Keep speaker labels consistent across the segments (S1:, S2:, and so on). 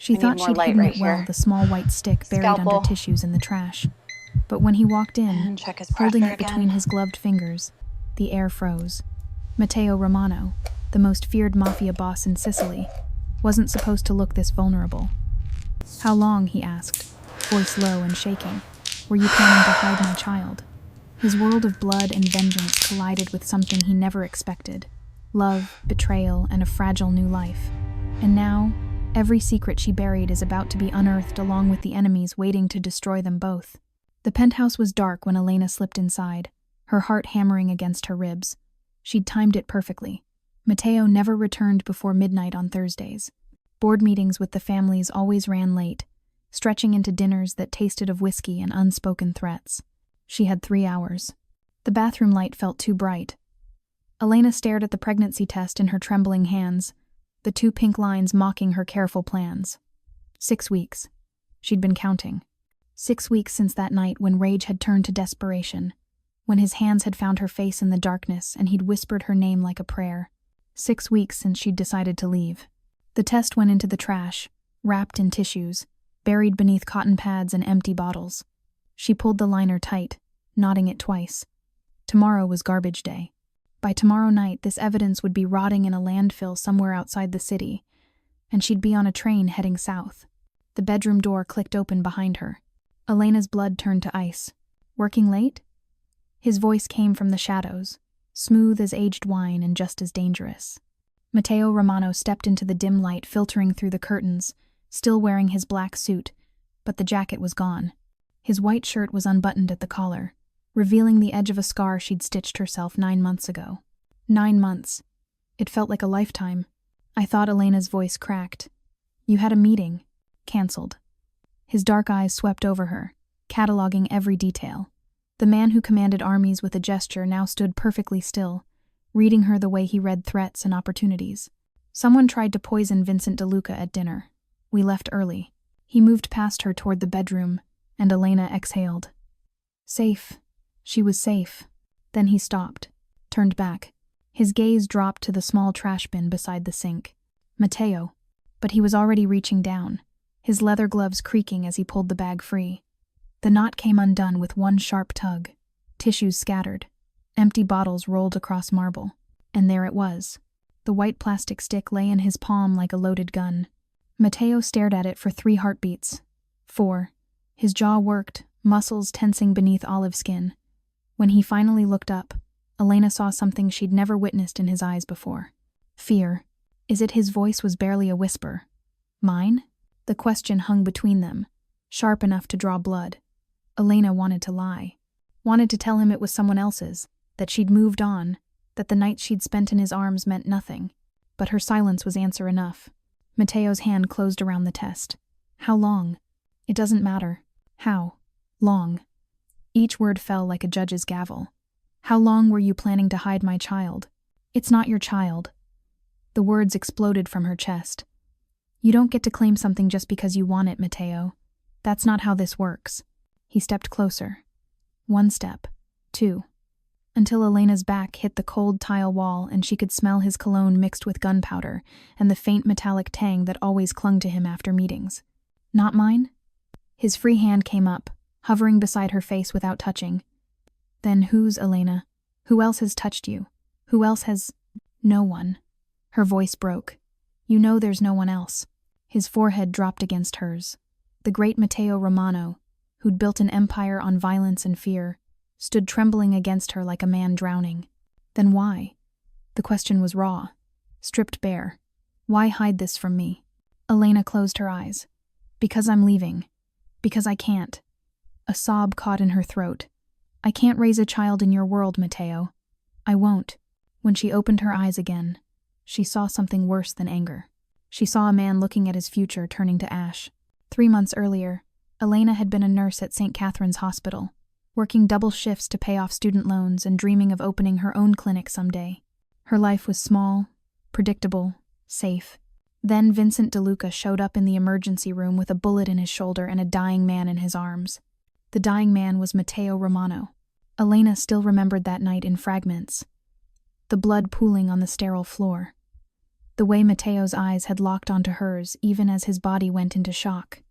S1: She
S2: I need
S1: thought
S2: more
S1: she'd
S2: light
S1: hidden
S2: right
S1: it well,
S2: here.
S1: the small white stick buried under
S2: Scalpel.
S1: tissues in the trash. But when he walked in,
S2: And check his
S1: holding
S2: pressure
S1: it between
S2: again.
S1: his gloved fingers, the air froze. Matteo Romano, the most feared mafia boss in Sicily, wasn't supposed to look this vulnerable. "How long?" he asked, voice low and shaking. "Were you planning to hide my child?" His world of blood and vengeance collided with something he never expected: love, betrayal, and a fragile new life. And now, every secret she buried is about to be unearthed along with the enemies waiting to destroy them both. The penthouse was dark when Elena slipped inside, her heart hammering against her ribs. She'd timed it perfectly. Matteo never returned before midnight on Thursdays. Board meetings with the families always ran late, stretching into dinners that tasted of whiskey and unspoken threats. She had 3 hours. The bathroom light felt too bright. Elena stared at the pregnancy test in her trembling hands, the 2 pink lines mocking her careful plans. 6 weeks. She'd been counting. 6 weeks since that night when rage had turned to desperation, when his hands had found her face in the darkness and he'd whispered her name like a prayer. 6 weeks since she'd decided to leave. The test went into the trash, wrapped in tissues, buried beneath cotton pads and empty bottles. She pulled the liner tight, knotting it twice. Tomorrow was garbage day. By tomorrow night, this evidence would be rotting in a landfill somewhere outside the city, and she'd be on a train heading south. The bedroom door clicked open behind her. Elena's blood turned to ice. "Working late?" His voice came from the shadows, smooth as aged wine and just as dangerous. Matteo Romano stepped into the dim light filtering through the curtains, still wearing his black suit, but the jacket was gone. His white shirt was unbuttoned at the collar, revealing the edge of a scar she'd stitched herself 9 months ago. 9 months. It felt like a lifetime. "I thought," Elena's voice cracked. "You had a meeting." "Cancelled." His dark eyes swept over her, cataloging every detail. The man who commanded armies with a gesture now stood perfectly still, reading her the way he read threats and opportunities. "Someone tried to poison Vincent DeLuca at dinner. We left early." He moved past her toward the bedroom, and Elena exhaled. Safe. She was safe. Then he stopped, turned back. His gaze dropped to the small trash bin beside the sink. Matteo. But he was already reaching down, his leather gloves creaking as he pulled the bag free. The knot came undone with one sharp tug. Tissues scattered. Empty bottles rolled across marble. And there it was. The white plastic stick lay in his palm like a loaded gun. Matteo stared at it for 3 heartbeats. 4. His jaw worked, muscles tensing beneath olive skin. When he finally looked up, Elena saw something she'd never witnessed in his eyes before. Fear. Is it his voice was barely a whisper? Mine? The question hung between them, sharp enough to draw blood. Elena wanted to lie. Wanted to tell him it was someone else's, that she'd moved on, that the night she'd spent in his arms meant nothing. But her silence was answer enough. Matteo's hand closed around the test. "How long?" "It doesn't matter. How long?" Each word fell like a judge's gavel. "How long were you planning to hide my child?" "It's not your child." The words exploded from her chest. "You don't get to claim something just because you want it, Matteo. That's not how this works." He stepped closer. 1 step. 2. Until Elena's back hit the cold tile wall and she could smell his cologne mixed with gunpowder and the faint metallic tang that always clung to him after meetings. "Not mine?" His free hand came up, hovering beside her face without touching. "Then whose, Elena? Who else has touched you? Who else has—" "No one." Her voice broke. "You know there's no one else." His forehead dropped against hers. The great Matteo Romano, who'd built an empire on violence and fear, stood trembling against her like a man drowning. Then why? The question was raw, stripped bare. Why hide this from me? Elena closed her eyes. "Because I'm leaving. Because I can't." A sob caught in her throat. "I can't raise a child in your world, Matteo. I won't." When she opened her eyes again, she saw something worse than anger. She saw a man looking at his future turning to ash. 3 months earlier, Elena had been a nurse at St. Catherine's Hospital, working double shifts to pay off student loans and dreaming of opening her own clinic someday. Her life was small, predictable, safe. Then Vincent DeLuca showed up in the emergency room with a bullet in his shoulder and a dying man in his arms. The dying man was Matteo Romano. Elena still remembered that night in fragments. The blood pooling on the sterile floor. The way Mateo's eyes had locked onto hers even as his body went into shock.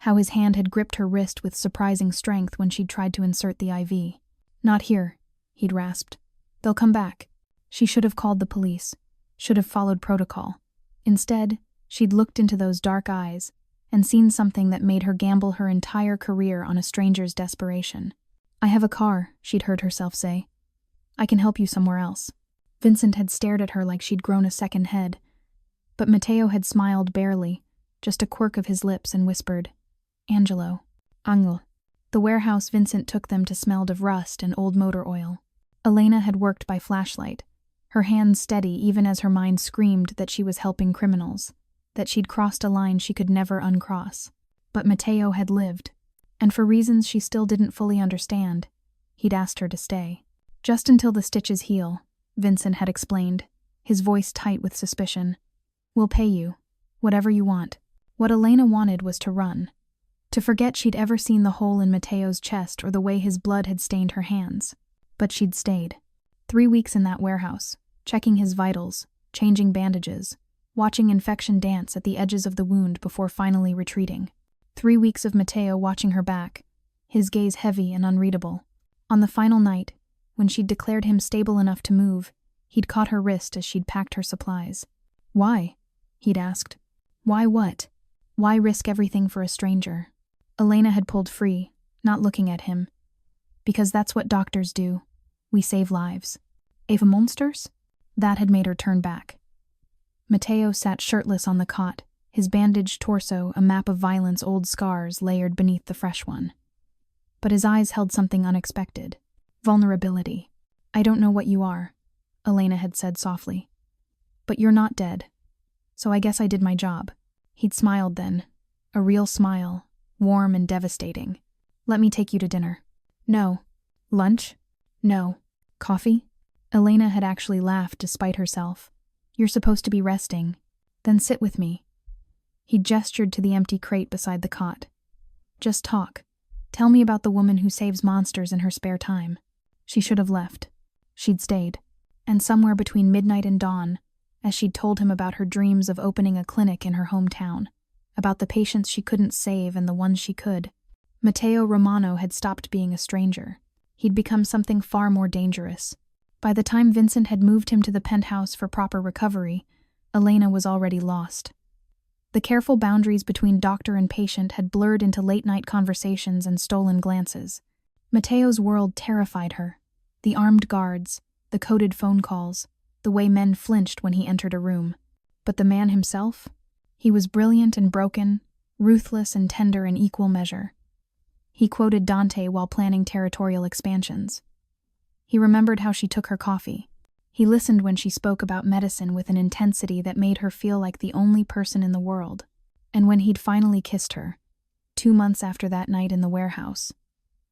S1: How his hand had gripped her wrist with surprising strength when she'd tried to insert the IV. "Not here," he'd rasped. "They'll come back." She should have called the police, should have followed protocol. Instead, she'd looked into those dark eyes and seen something that made her gamble her entire career on a stranger's desperation. "I have a car," she'd heard herself say. "I can help you somewhere else." Vincent had stared at her like she'd grown a second head, but Mateo had smiled barely, just a quirk of his lips, and whispered, "Angelo. Angel." The warehouse Vincent took them to smelled of rust and old motor oil. Elena had worked by flashlight, her hands steady even as her mind screamed that she was helping criminals, that she'd crossed a line she could never uncross. But Mateo had lived, and for reasons she still didn't fully understand, he'd asked her to stay. "Just until the stitches heal," Vincent had explained, his voice tight with suspicion. "We'll pay you, whatever you want." What Elena wanted was to run, to forget she'd ever seen the hole in Mateo's chest or the way his blood had stained her hands. But she'd stayed. 3 weeks in that warehouse, checking his vitals, changing bandages, watching infection dance at the edges of the wound before finally retreating. 3 weeks of Mateo watching her back, his gaze heavy and unreadable. On the final night, when she'd declared him stable enough to move, he'd caught her wrist as she'd packed her supplies. "Why?" he'd asked. "Why what? Why risk everything for a stranger?" Elena had pulled free, not looking at him. "Because that's what doctors do. We save lives." "Ava monsters?" That had made her turn back. Mateo sat shirtless on the cot, his bandaged torso a map of violence, old scars layered beneath the fresh one. But his eyes held something unexpected. Vulnerability. "I don't know what you are," Elena had said softly. "But you're not dead. So I guess I did my job." He'd smiled then, a real smile, warm and devastating. "Let me take you to dinner." "No." "Lunch?" "No." "Coffee?" Elena had actually laughed despite herself. "You're supposed to be resting. Then sit with me." He gestured to the empty crate beside the cot. "Just talk. Tell me about the woman who saves monsters in her spare time." She should have left. She'd stayed. And somewhere between midnight and dawn, as she'd told him about her dreams of opening a clinic in her hometown, about the patients she couldn't save and the ones she could, Mateo Romano had stopped being a stranger. He'd become something far more dangerous. By the time Vincent had moved him to the penthouse for proper recovery, Elena was already lost. The careful boundaries between doctor and patient had blurred into late-night conversations and stolen glances. Mateo's world terrified her. The armed guards, the coded phone calls, the way men flinched when he entered a room. But the man himself? He was brilliant and broken, ruthless and tender in equal measure. He quoted Dante while planning territorial expansions. He remembered how she took her coffee. He listened when she spoke about medicine with an intensity that made her feel like the only person in the world. And when he'd finally kissed her, 2 months after that night in the warehouse,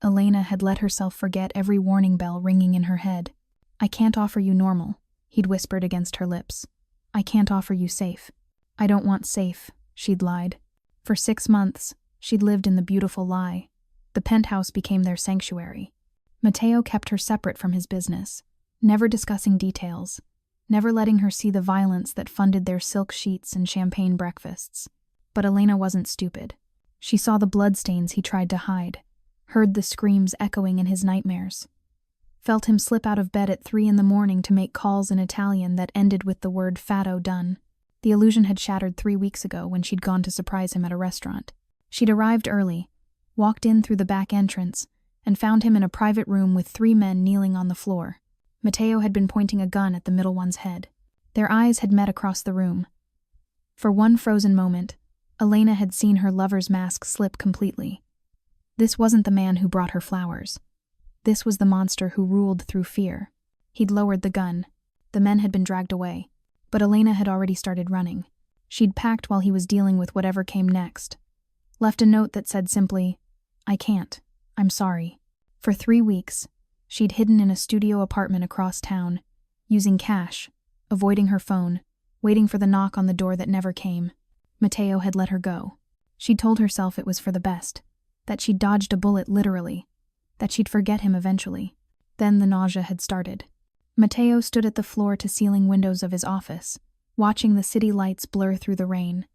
S1: Elena had let herself forget every warning bell ringing in her head. "I can't offer you normal," he'd whispered against her lips. "I can't offer you safe." "I don't want safe," she'd lied. For 6 months, she'd lived in the beautiful lie. The penthouse became their sanctuary. Mateo kept her separate from his business, never discussing details, never letting her see the violence that funded their silk sheets and champagne breakfasts. But Elena wasn't stupid. She saw the bloodstains he tried to hide, heard the screams echoing in his nightmares, felt him slip out of bed at 3 a.m. to make calls in Italian that ended with the word "fatto" done. The illusion had shattered 3 weeks ago when she'd gone to surprise him at a restaurant. She'd arrived early, walked in through the back entrance, and found him in a private room with 3 men kneeling on the floor. Mateo had been pointing a gun at the middle one's head. Their eyes had met across the room. For one frozen moment, Elena had seen her lover's mask slip completely. This wasn't the man who brought her flowers. This was the monster who ruled through fear. He'd lowered the gun. The men had been dragged away. But Elena had already started running. She'd packed while he was dealing with whatever came next. Left a note that said simply, "I can't. I'm sorry." For 3 weeks, she'd hidden in a studio apartment across town, using cash, avoiding her phone, waiting for the knock on the door that never came. Mateo had let her go. She'd told herself it was for the best, that she'd dodged a bullet literally, that she'd forget him eventually. Then the nausea had started. Mateo stood at the floor-to-ceiling windows of his office, watching the city lights blur through the rain.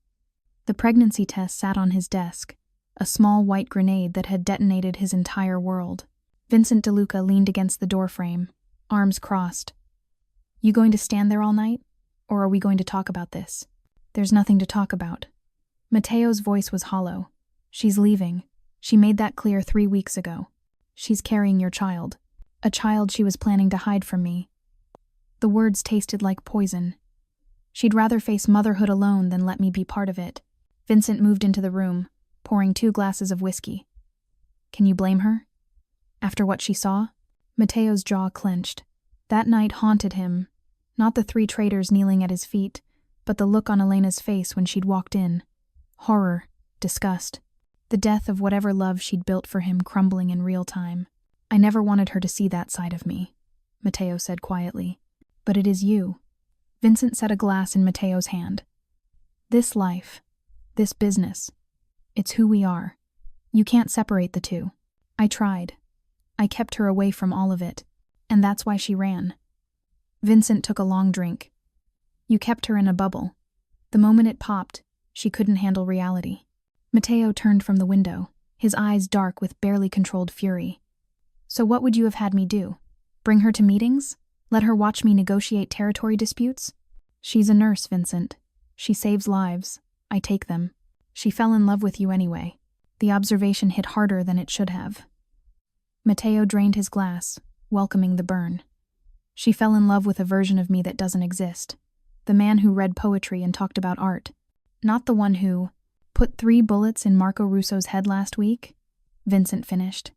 S1: The pregnancy test sat on his desk, a small white grenade that had detonated his entire world. Vincent DeLuca leaned against the doorframe, arms crossed. You going to stand there all night? Or are we going to talk about this? There's nothing to talk about. Mateo's voice was hollow. She's leaving. She made that clear 3 weeks ago. She's carrying your child. A child she was planning to hide from me. The words tasted like poison. She'd rather face motherhood alone than let me be part of it. Vincent moved into the room, pouring 2 glasses of whiskey. Can you blame her? After what she saw? Mateo's jaw clenched. That night haunted him. Not the 3 traitors kneeling at his feet, but the look on Elena's face when she'd walked in. Horror, disgust. The death of whatever love she'd built for him crumbling in real time. I never wanted her to see that side of me, Mateo said quietly. But it is you. Vincent set a glass in Mateo's hand. This life, this business, it's who we are. You can't separate the two. I tried. I kept her away from all of it, and that's why she ran. Vincent took a long drink. You kept her in a bubble. The moment it popped, she couldn't handle reality. Mateo turned from the window, his eyes dark with barely controlled fury. So what would you have had me do? Bring her to meetings? Let her watch me negotiate territory disputes? She's a nurse, Vincent. She saves lives. I take them. She fell in love with you anyway. The observation hit harder than it should have. Mateo drained his glass, welcoming the burn. She fell in love with a version of me that doesn't exist. The man who read poetry and talked about art. Not the one who put 3 bullets in Marco Russo's head last week, Vincent finished.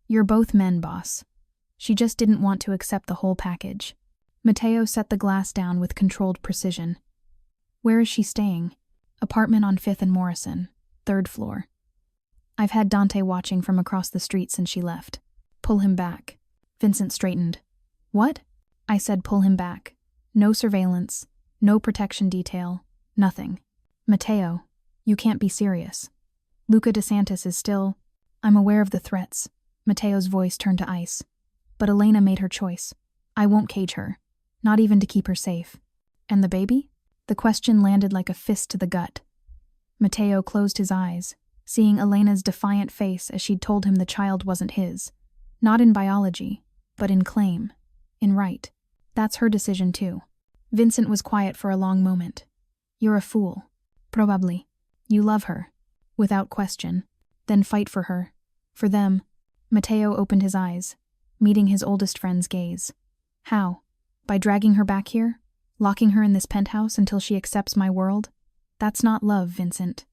S1: You're both men, boss. She just didn't want to accept the whole package. Mateo set the glass down with controlled precision. Where is she staying? Apartment on 5th and Morrison, 3rd floor. I've had Dante watching from across the street since she left. Pull him back. Vincent straightened. What? I said pull him back. No surveillance, no protection detail, nothing. Mateo, you can't be serious. Luca DeSantis is still... I'm aware of the threats. Mateo's voice turned to ice. But Elena made her choice. I won't cage her. Not even to keep her safe. And the baby? The question landed like a fist to the gut. Mateo closed his eyes, seeing Elena's defiant face as she'd told him the child wasn't his. Not in biology, but in claim. In right. That's her decision too. Vincent was quiet for a long moment. You're a fool. Probably. You love her. Without question. Then fight for her. For them. Mateo opened his eyes, meeting his oldest friend's gaze. How? By dragging her back here? Locking her in this penthouse until she accepts my world? That's not love, Vincent.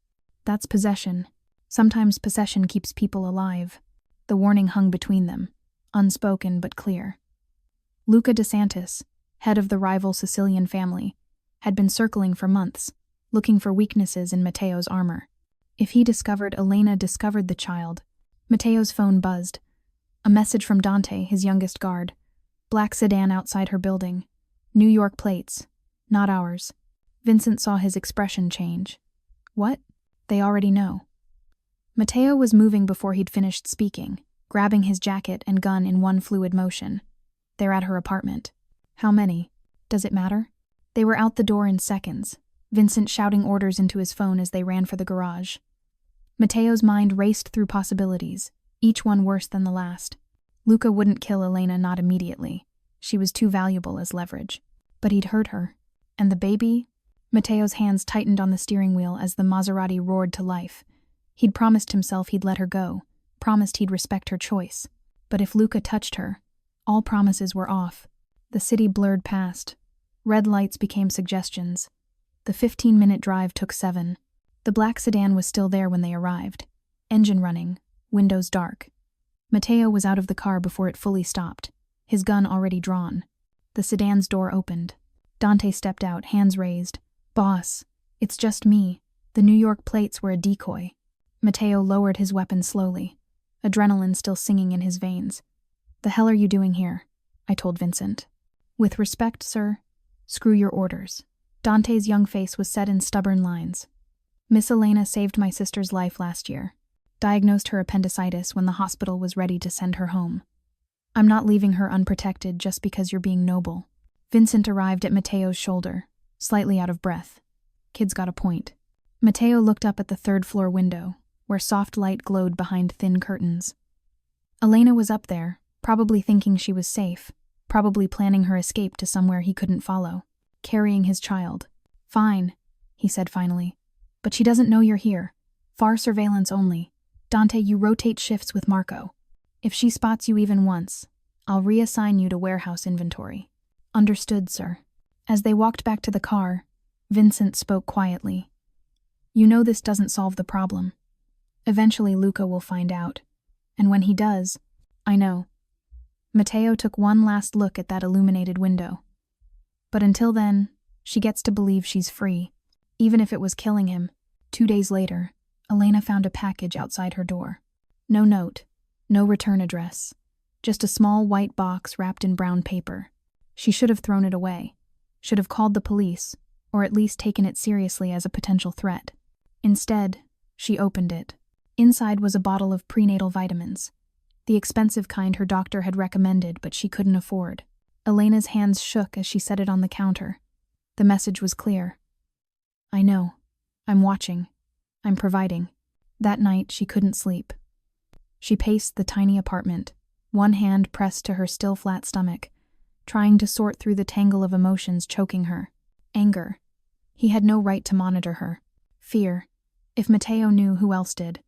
S1: That's possession. Sometimes possession keeps people alive. The warning hung between them, unspoken but clear. Luca DeSantis, head of the rival Sicilian family, had been circling for months, looking for weaknesses in Mateo's armor. If he discovered Elena discovered the child, Mateo's phone buzzed. A message from Dante, his youngest guard. Black sedan outside her building. New York plates. Not ours. Vincent saw his expression change. What? They already know. Mateo was moving before he'd finished speaking, grabbing his jacket and gun in one fluid motion. They're at her apartment. How many? Does it matter? They were out the door in seconds, Vincent shouting orders into his phone as they ran for the garage. Mateo's mind raced through possibilities, each one worse than the last. Luca wouldn't kill Elena, not immediately. She was too valuable as leverage. But he'd hurt her. And the baby? Mateo's hands tightened on the steering wheel as the Maserati roared to life. He'd promised himself he'd let her go, promised he'd respect her choice. But if Luca touched her, all promises were off. The city blurred past. Red lights became suggestions. The 15-minute drive took 7. The black sedan was still there when they arrived. Engine running, windows dark. Mateo was out of the car before it fully stopped, his gun already drawn. The sedan's door opened. Dante stepped out, hands raised. Boss, it's just me. The New York plates were a decoy. Mateo lowered his weapon slowly, adrenaline still singing in his veins. The hell are you doing here? I told Vincent. With respect, sir. Screw your orders. Dante's young face was set in stubborn lines. Miss Elena saved my sister's life last year. Diagnosed her appendicitis when the hospital was ready to send her home. I'm not leaving her unprotected just because you're being noble. Vincent arrived at Mateo's shoulder, slightly out of breath. Kid's got a point. Matteo looked up at the third-floor window, where soft light glowed behind thin curtains. Elena was up there, probably thinking she was safe, probably planning her escape to somewhere he couldn't follow, carrying his child. Fine, he said finally. But she doesn't know you're here. Far surveillance only. Dante, you rotate shifts with Marco. If she spots you even once, I'll reassign you to warehouse inventory. Understood, sir. As they walked back to the car, Vincent spoke quietly. You know this doesn't solve the problem. Eventually Luca will find out. And when he does, I know. Matteo took one last look at that illuminated window. But until then, she gets to believe she's free, even if it was killing him. 2 days later, Elena found a package outside her door. No note, no return address, just a small white box wrapped in brown paper. She should have thrown it away, should have called the police, or at least taken it seriously as a potential threat. Instead, she opened it. Inside was a bottle of prenatal vitamins, the expensive kind her doctor had recommended but she couldn't afford. Elena's hands shook as she set it on the counter. The message was clear. I know. I'm watching. I'm providing. That night, she couldn't sleep. She paced the tiny apartment, one hand pressed to her still flat stomach, trying to sort through the tangle of emotions choking her. Anger. He had no right to monitor her. Fear. If Matteo knew, who else did?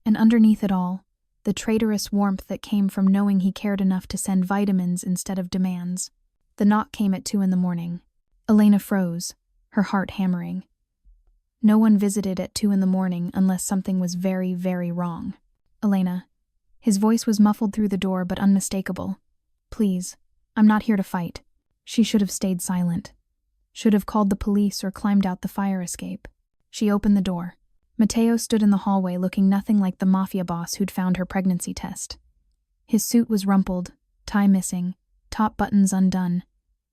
S1: And underneath it all, the traitorous warmth that came from knowing he cared enough to send vitamins instead of demands. The knock came at 2 a.m. Elena froze, her heart hammering. No one visited at 2 a.m. unless something was very, very wrong. Elena. His voice was muffled through the door but unmistakable. Please, I'm not here to fight. She should have stayed silent. Should have called the police or climbed out the fire escape. She opened the door. Matteo stood in the hallway looking nothing like the Mafia boss who'd found her pregnancy test. His suit was rumpled, tie missing, top buttons undone.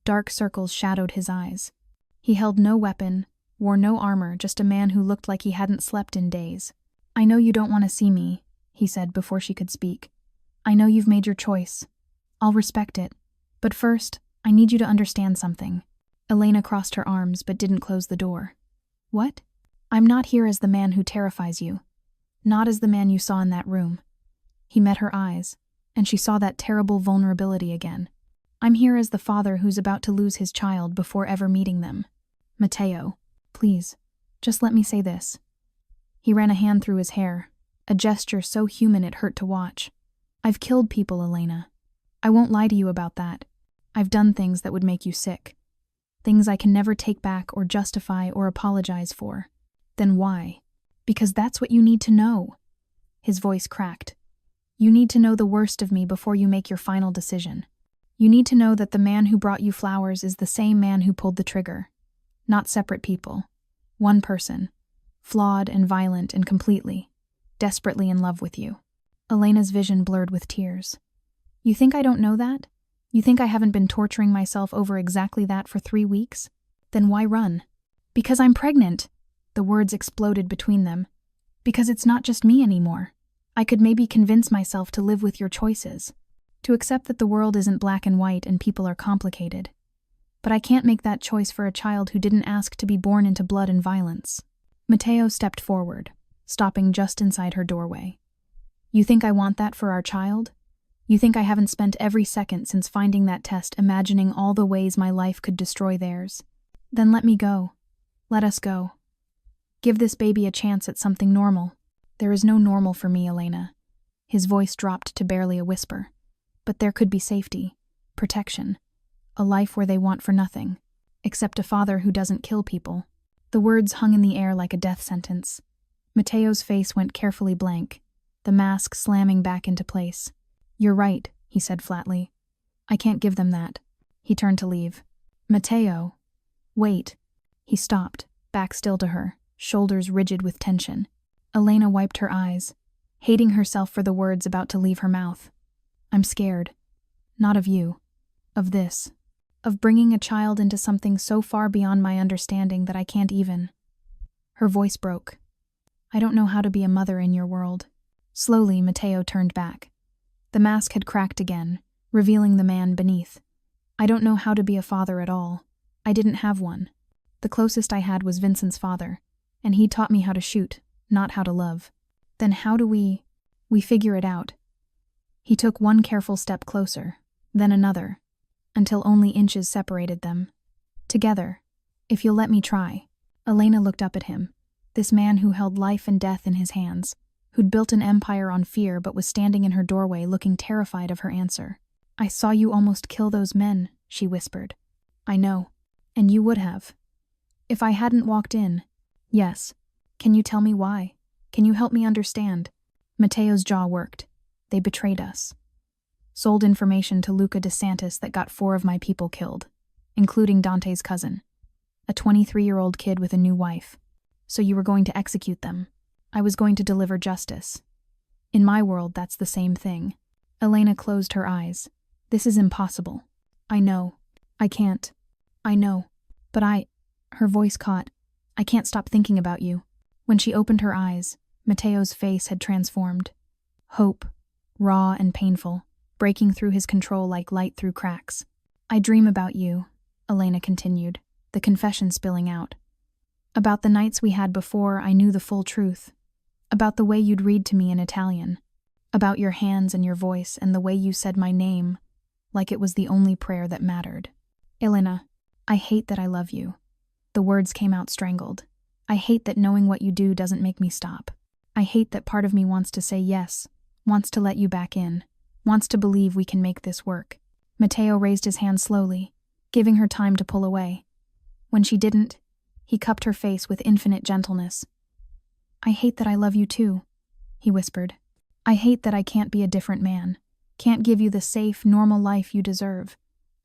S1: Dark circles shadowed his eyes. He held no weapon, wore no armor, just a man who looked like he hadn't slept in days. I know you don't want to see me, he said before she could speak. I know you've made your choice. I'll respect it. But first, I need you to understand something. Elena crossed her arms but didn't close the door. What? I'm not here as the man who terrifies you. Not as the man you saw in that room. He met her eyes, and she saw that terrible vulnerability again. I'm here as the father who's about to lose his child before ever meeting them. Matteo, please, just let me say this. He ran a hand through his hair, a gesture so human it hurt to watch. I've killed people, Elena. I won't lie to you about that. I've done things that would make you sick. Things I can never take back or justify or apologize for. Then why? Because that's what you need to know. His voice cracked. You need to know the worst of me before you make your final decision. You need to know that the man who brought you flowers is the same man who pulled the trigger. Not separate people. One person. Flawed and violent and completely, desperately in love with you. Elena's vision blurred with tears. You think I don't know that? You think I haven't been torturing myself over exactly that for 3 weeks? Then why run? Because I'm pregnant. The words exploded between them. Because it's not just me anymore. I could maybe convince myself to live with your choices. To accept that the world isn't black and white and people are complicated. But I can't make that choice for a child who didn't ask to be born into blood and violence. Matteo stepped forward, stopping just inside her doorway. You think I want that for our child? You think I haven't spent every second since finding that test imagining all the ways my life could destroy theirs? Then let me go. Let us go. Give this baby a chance at something normal. There is no normal for me, Elena. His voice dropped to barely a whisper. But there could be safety, protection, a life where they want for nothing, except a father who doesn't kill people. The words hung in the air like a death sentence. Matteo's face went carefully blank, the mask slamming back into place. You're right, he said flatly. I can't give them that. He turned to leave. Matteo. Wait. He stopped, back still to her, shoulders rigid with tension. Elena wiped her eyes, hating herself for the words about to leave her mouth. I'm scared. Not of you. Of this. Of bringing a child into something so far beyond my understanding that I can't even. Her voice broke. I don't know how to be a mother in your world. Slowly, Matteo turned back. The mask had cracked again, revealing the man beneath. I don't know how to be a father at all. I didn't have one. The closest I had was Vincent's father, and he taught me how to shoot, not how to love. Then how do we figure it out? He took one careful step closer, then another, until only inches separated them. Together, if you'll let me try. Elena looked up at him, this man who held life and death in his hands, who'd built an empire on fear but was standing in her doorway looking terrified of her answer. I saw you almost kill those men, she whispered. I know. And you would have. If I hadn't walked in. Yes. Can you tell me why? Can you help me understand? Mateo's jaw worked. They betrayed us. Sold information to Luca DeSantis that got 4 of my people killed, including Dante's cousin. A 23-year-old kid with a new wife. So you were going to execute them. I was going to deliver justice. In my world, that's the same thing. Elena closed her eyes. This is impossible. I know. I can't. I know. But her voice caught. I can't stop thinking about you. When she opened her eyes, Mateo's face had transformed. Hope, raw and painful, breaking through his control like light through cracks. I dream about you, Elena continued, the confession spilling out. About the nights we had before I knew the full truth. About the way you'd read to me in Italian. About your hands and your voice and the way you said my name, like it was the only prayer that mattered. Elena, I hate that I love you. The words came out strangled. I hate that knowing what you do doesn't make me stop. I hate that part of me wants to say yes, wants to let you back in, wants to believe we can make this work. Mateo raised his hand slowly, giving her time to pull away. When she didn't, he cupped her face with infinite gentleness. I hate that I love you too, he whispered. I hate that I can't be a different man, can't give you the safe, normal life you deserve.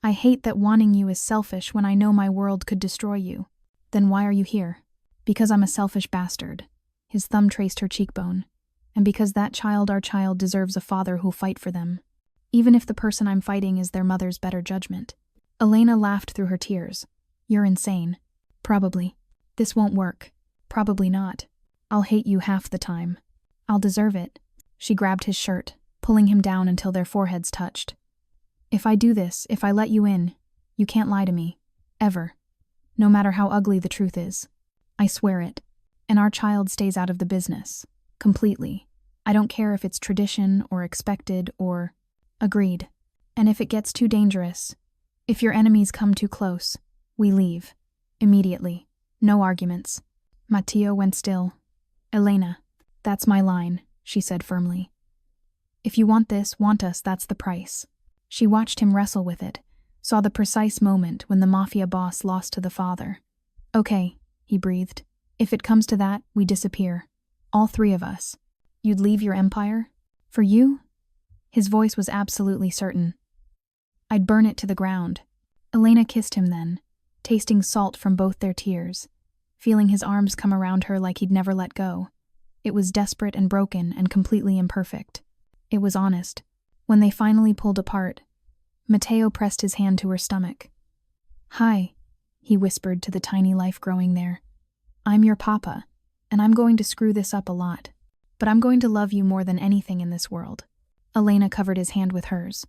S1: I hate that wanting you is selfish when I know my world could destroy you. Then why are you here? Because I'm a selfish bastard. His thumb traced her cheekbone. And because that child, our child, deserves a father who'll fight for them. Even if the person I'm fighting is their mother's better judgment. Elena laughed through her tears. You're insane. Probably. This won't work. Probably not. I'll hate you half the time. I'll deserve it. She grabbed his shirt, pulling him down until their foreheads touched. If I do this, if I let you in, you can't lie to me. Ever. No matter how ugly the truth is. I swear it. And our child stays out of the business. Completely. I don't care if it's tradition or expected or... Agreed. And if it gets too dangerous, if your enemies come too close, we leave. Immediately. No arguments. Matteo went still. Elena, that's my line, she said firmly. If you want this, want us, that's the price. She watched him wrestle with it, saw the precise moment when the Mafia boss lost to the father. Okay, he breathed. If it comes to that, we disappear. All 3 of us. You'd leave your empire? For you? His voice was absolutely certain. I'd burn it to the ground. Elena kissed him then, tasting salt from both their tears, feeling his arms come around her like he'd never let go. It was desperate and broken and completely imperfect. It was honest. When they finally pulled apart, Mateo pressed his hand to her stomach. Hi, he whispered to the tiny life growing there. I'm your papa, and I'm going to screw this up a lot. But I'm going to love you more than anything in this world. Elena covered his hand with hers.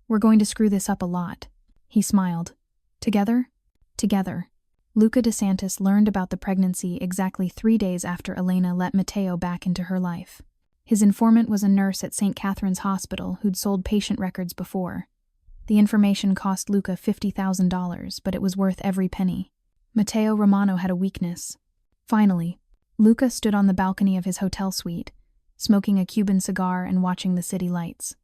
S1: We're going to screw this up a lot. He smiled. Together? Together. Luca DeSantis learned about the pregnancy exactly 3 days after Elena let Mateo back into her life. His informant was a nurse at St. Catherine's Hospital who'd sold patient records before. The information cost Luca $50,000, but it was worth every penny. Mateo Romano had a weakness. Finally, Luca stood on the balcony of his hotel suite, smoking a Cuban cigar and watching the city lights.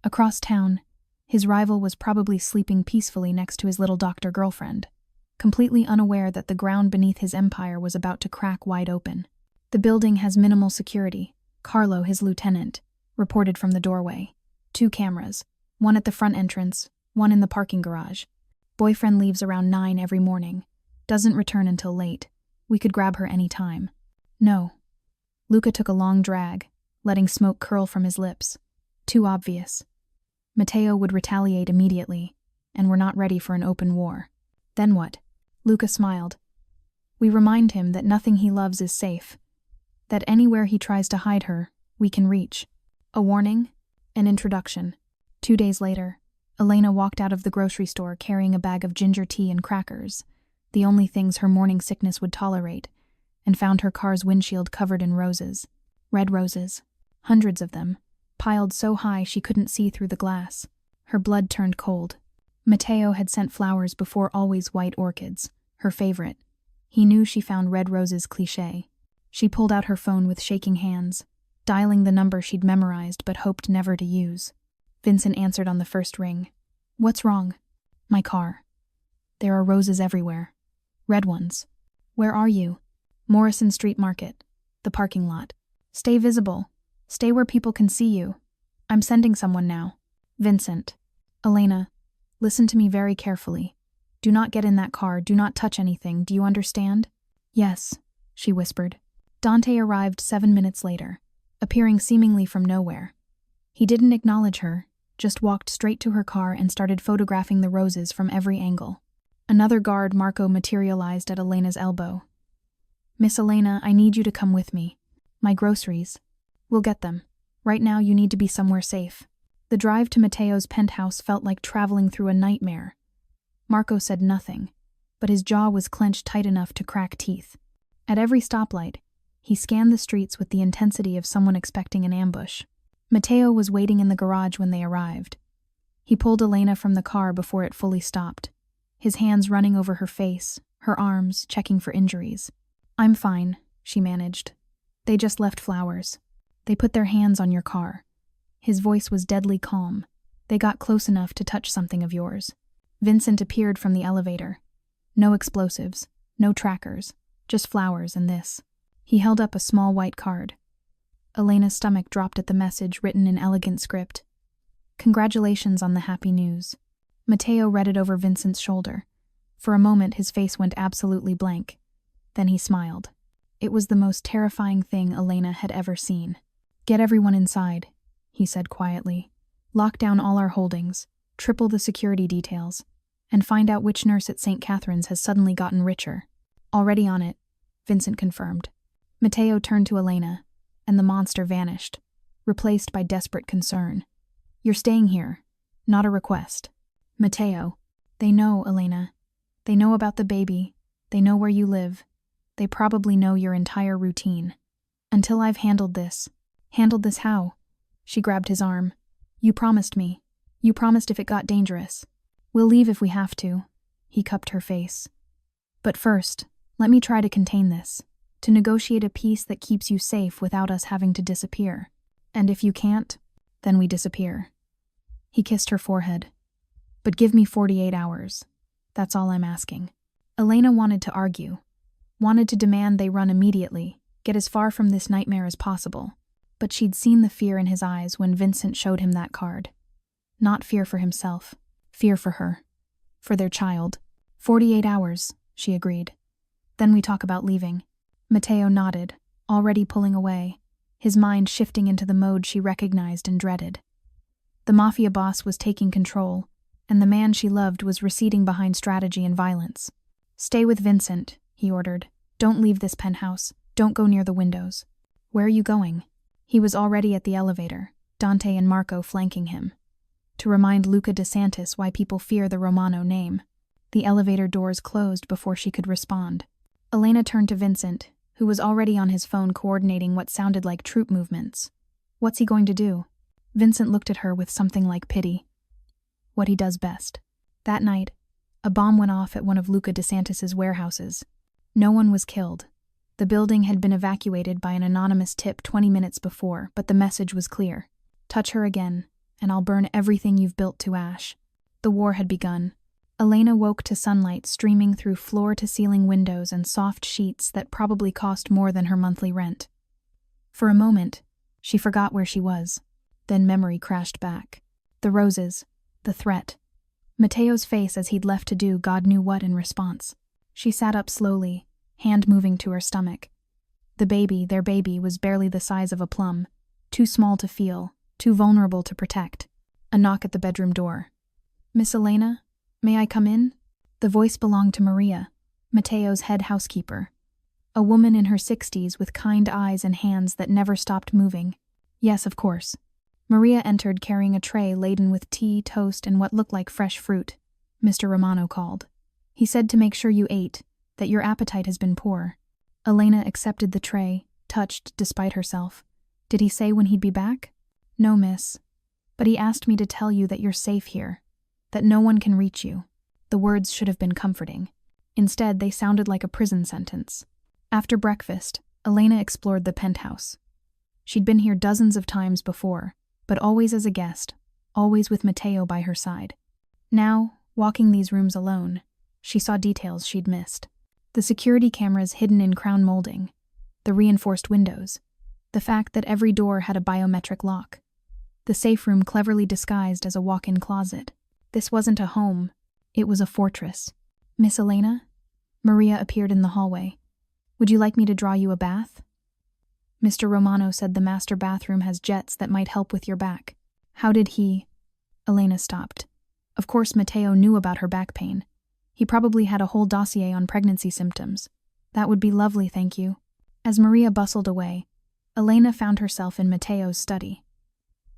S1: Across town, his rival was probably sleeping peacefully next to his little doctor girlfriend, completely unaware that the ground beneath his empire was about to crack wide open. The building has minimal security. Carlo, his lieutenant, reported from the doorway. 2 cameras, one at the front entrance, one in the parking garage. Boyfriend leaves around 9 every morning. Doesn't return until late. We could grab her any time. No. Luca took a long drag, letting smoke curl from his lips. Too obvious. Mateo would retaliate immediately, and we're not ready for an open war. Then what? Luca smiled. We remind him that nothing he loves is safe, that anywhere he tries to hide her, we can reach. A warning, an introduction. 2 days later, Elena walked out of the grocery store carrying a bag of ginger tea and crackers, the only things her morning sickness would tolerate, and found her car's windshield covered in roses. Red roses. Hundreds of them, piled so high she couldn't see through the glass. Her blood turned cold. Matteo had sent flowers before, always white orchids, her favorite. He knew she found red roses cliché. She pulled out her phone with shaking hands, dialing the number she'd memorized but hoped never to use. Vincent answered on the first ring. "What's wrong?" "My car. There are roses everywhere. Red ones." "Where are you?" "Morrison Street Market. The parking lot." "Stay visible. Stay where people can see you. I'm sending someone now." "Vincent." "Elena, listen to me very carefully. Do not get in that car, do not touch anything, do you understand?" "Yes," she whispered. Dante arrived 7 minutes later, appearing seemingly from nowhere. He didn't acknowledge her, just walked straight to her car and started photographing the roses from every angle. Another guard, Marco, materialized at Elena's elbow. "Miss Elena, I need you to come with me. My groceries. We'll get them. Right now you need to be somewhere safe." The drive to Matteo's penthouse felt like traveling through a nightmare. Marco said nothing, but his jaw was clenched tight enough to crack teeth. At every stoplight, he scanned the streets with the intensity of someone expecting an ambush. Matteo was waiting in the garage when they arrived. He pulled Elena from the car before it fully stopped, his hands running over her face, her arms, checking for injuries. "I'm fine," she managed. "They just left flowers. They put their hands on your car." His voice was deadly calm. "They got close enough to touch something of yours." Vincent appeared from the elevator. No explosives, no trackers, just flowers and this. He held up a small white card. Elena's stomach dropped at the message written in elegant script. "Congratulations on the happy news." Matteo read it over Vincent's shoulder. For a moment his face went absolutely blank. Then he smiled. It was the most terrifying thing Elena had ever seen. "Get everyone inside," he said quietly. "Lock down all our holdings, triple the security details, and find out which nurse at St. Catherine's has suddenly gotten richer." "Already on it," Vincent confirmed. Matteo turned to Elena, and the monster vanished, replaced by desperate concern. "You're staying here. Not a request." "Matteo." "They know, Elena. They know about the baby. They know where you live. They probably know your entire routine. Until I've handled this." "Handled this how?" She grabbed his arm. "You promised me. You promised if it got dangerous. We'll leave if we have to." He cupped her face. "But first, let me try to contain this. To negotiate a peace that keeps you safe without us having to disappear. And if you can't, then we disappear." He kissed her forehead. "But give me 48 hours. That's all I'm asking." Elena wanted to argue, wanted to demand they run immediately, get as far from this nightmare as possible. But she'd seen the fear in his eyes when Vincent showed him that card. Not fear for himself, fear for her, for their child. 48 hours, she agreed. "Then we talk about leaving." Matteo nodded, already pulling away, his mind shifting into the mode she recognized and dreaded. The Mafia boss was taking control, and the man she loved was receding behind strategy and violence. "Stay with Vincent," he ordered. "Don't leave this penthouse. Don't go near the windows." "Where are you going?" He was already at the elevator, Dante and Marco flanking him. To remind Luca DeSantis why people fear the Romano name. The elevator doors closed before she could respond. Elena turned to Vincent, who was already on his phone coordinating what sounded like troop movements. "What's he going to do?" Vincent looked at her with something like pity. "What he does best." That night, a bomb went off at one of Luca DeSantis's warehouses. No one was killed. The building had been evacuated by an anonymous tip 20 minutes before, but the message was clear. "Touch her again, and I'll burn everything you've built to ash." The war had begun. Elena woke to sunlight streaming through floor-to-ceiling windows and soft sheets that probably cost more than her monthly rent. For a moment, she forgot where she was. Then memory crashed back. The roses, the threat. Matteo's face as he'd left to do God knew what in response. She sat up slowly, hand moving to her stomach. The baby, their baby, was barely the size of a plum, too small to feel, too vulnerable to protect. A knock at the bedroom door. "Miss Elena? May I come in?" The voice belonged to Maria, Matteo's head housekeeper. A woman in her 60s with kind eyes and hands that never stopped moving. "Yes, of course." Maria entered carrying a tray laden with tea, toast, and what looked like fresh fruit. Mr. Romano called. He said to make sure you ate, that your appetite has been poor. Elena accepted the tray, touched despite herself. Did he say when he'd be back? No, miss. But he asked me to tell you that you're safe here, that no one can reach you. The words should have been comforting. Instead, they sounded like a prison sentence. After breakfast, Elena explored the penthouse. She'd been here dozens of times before, but always as a guest, always with Matteo by her side. Now, walking these rooms alone, she saw details she'd missed. The security cameras hidden in crown molding, the reinforced windows, the fact that every door had a biometric lock, the safe room cleverly disguised as a walk-in closet. This wasn't a home, it was a fortress. Miss Elena? Maria appeared in the hallway. Would you like me to draw you a bath? Mr. Romano said the master bathroom has jets that might help with your back. How did he? Elena stopped. Of course Matteo knew about her back pain. He probably had a whole dossier on pregnancy symptoms. That would be lovely, thank you. As Maria bustled away, Elena found herself in Matteo's study.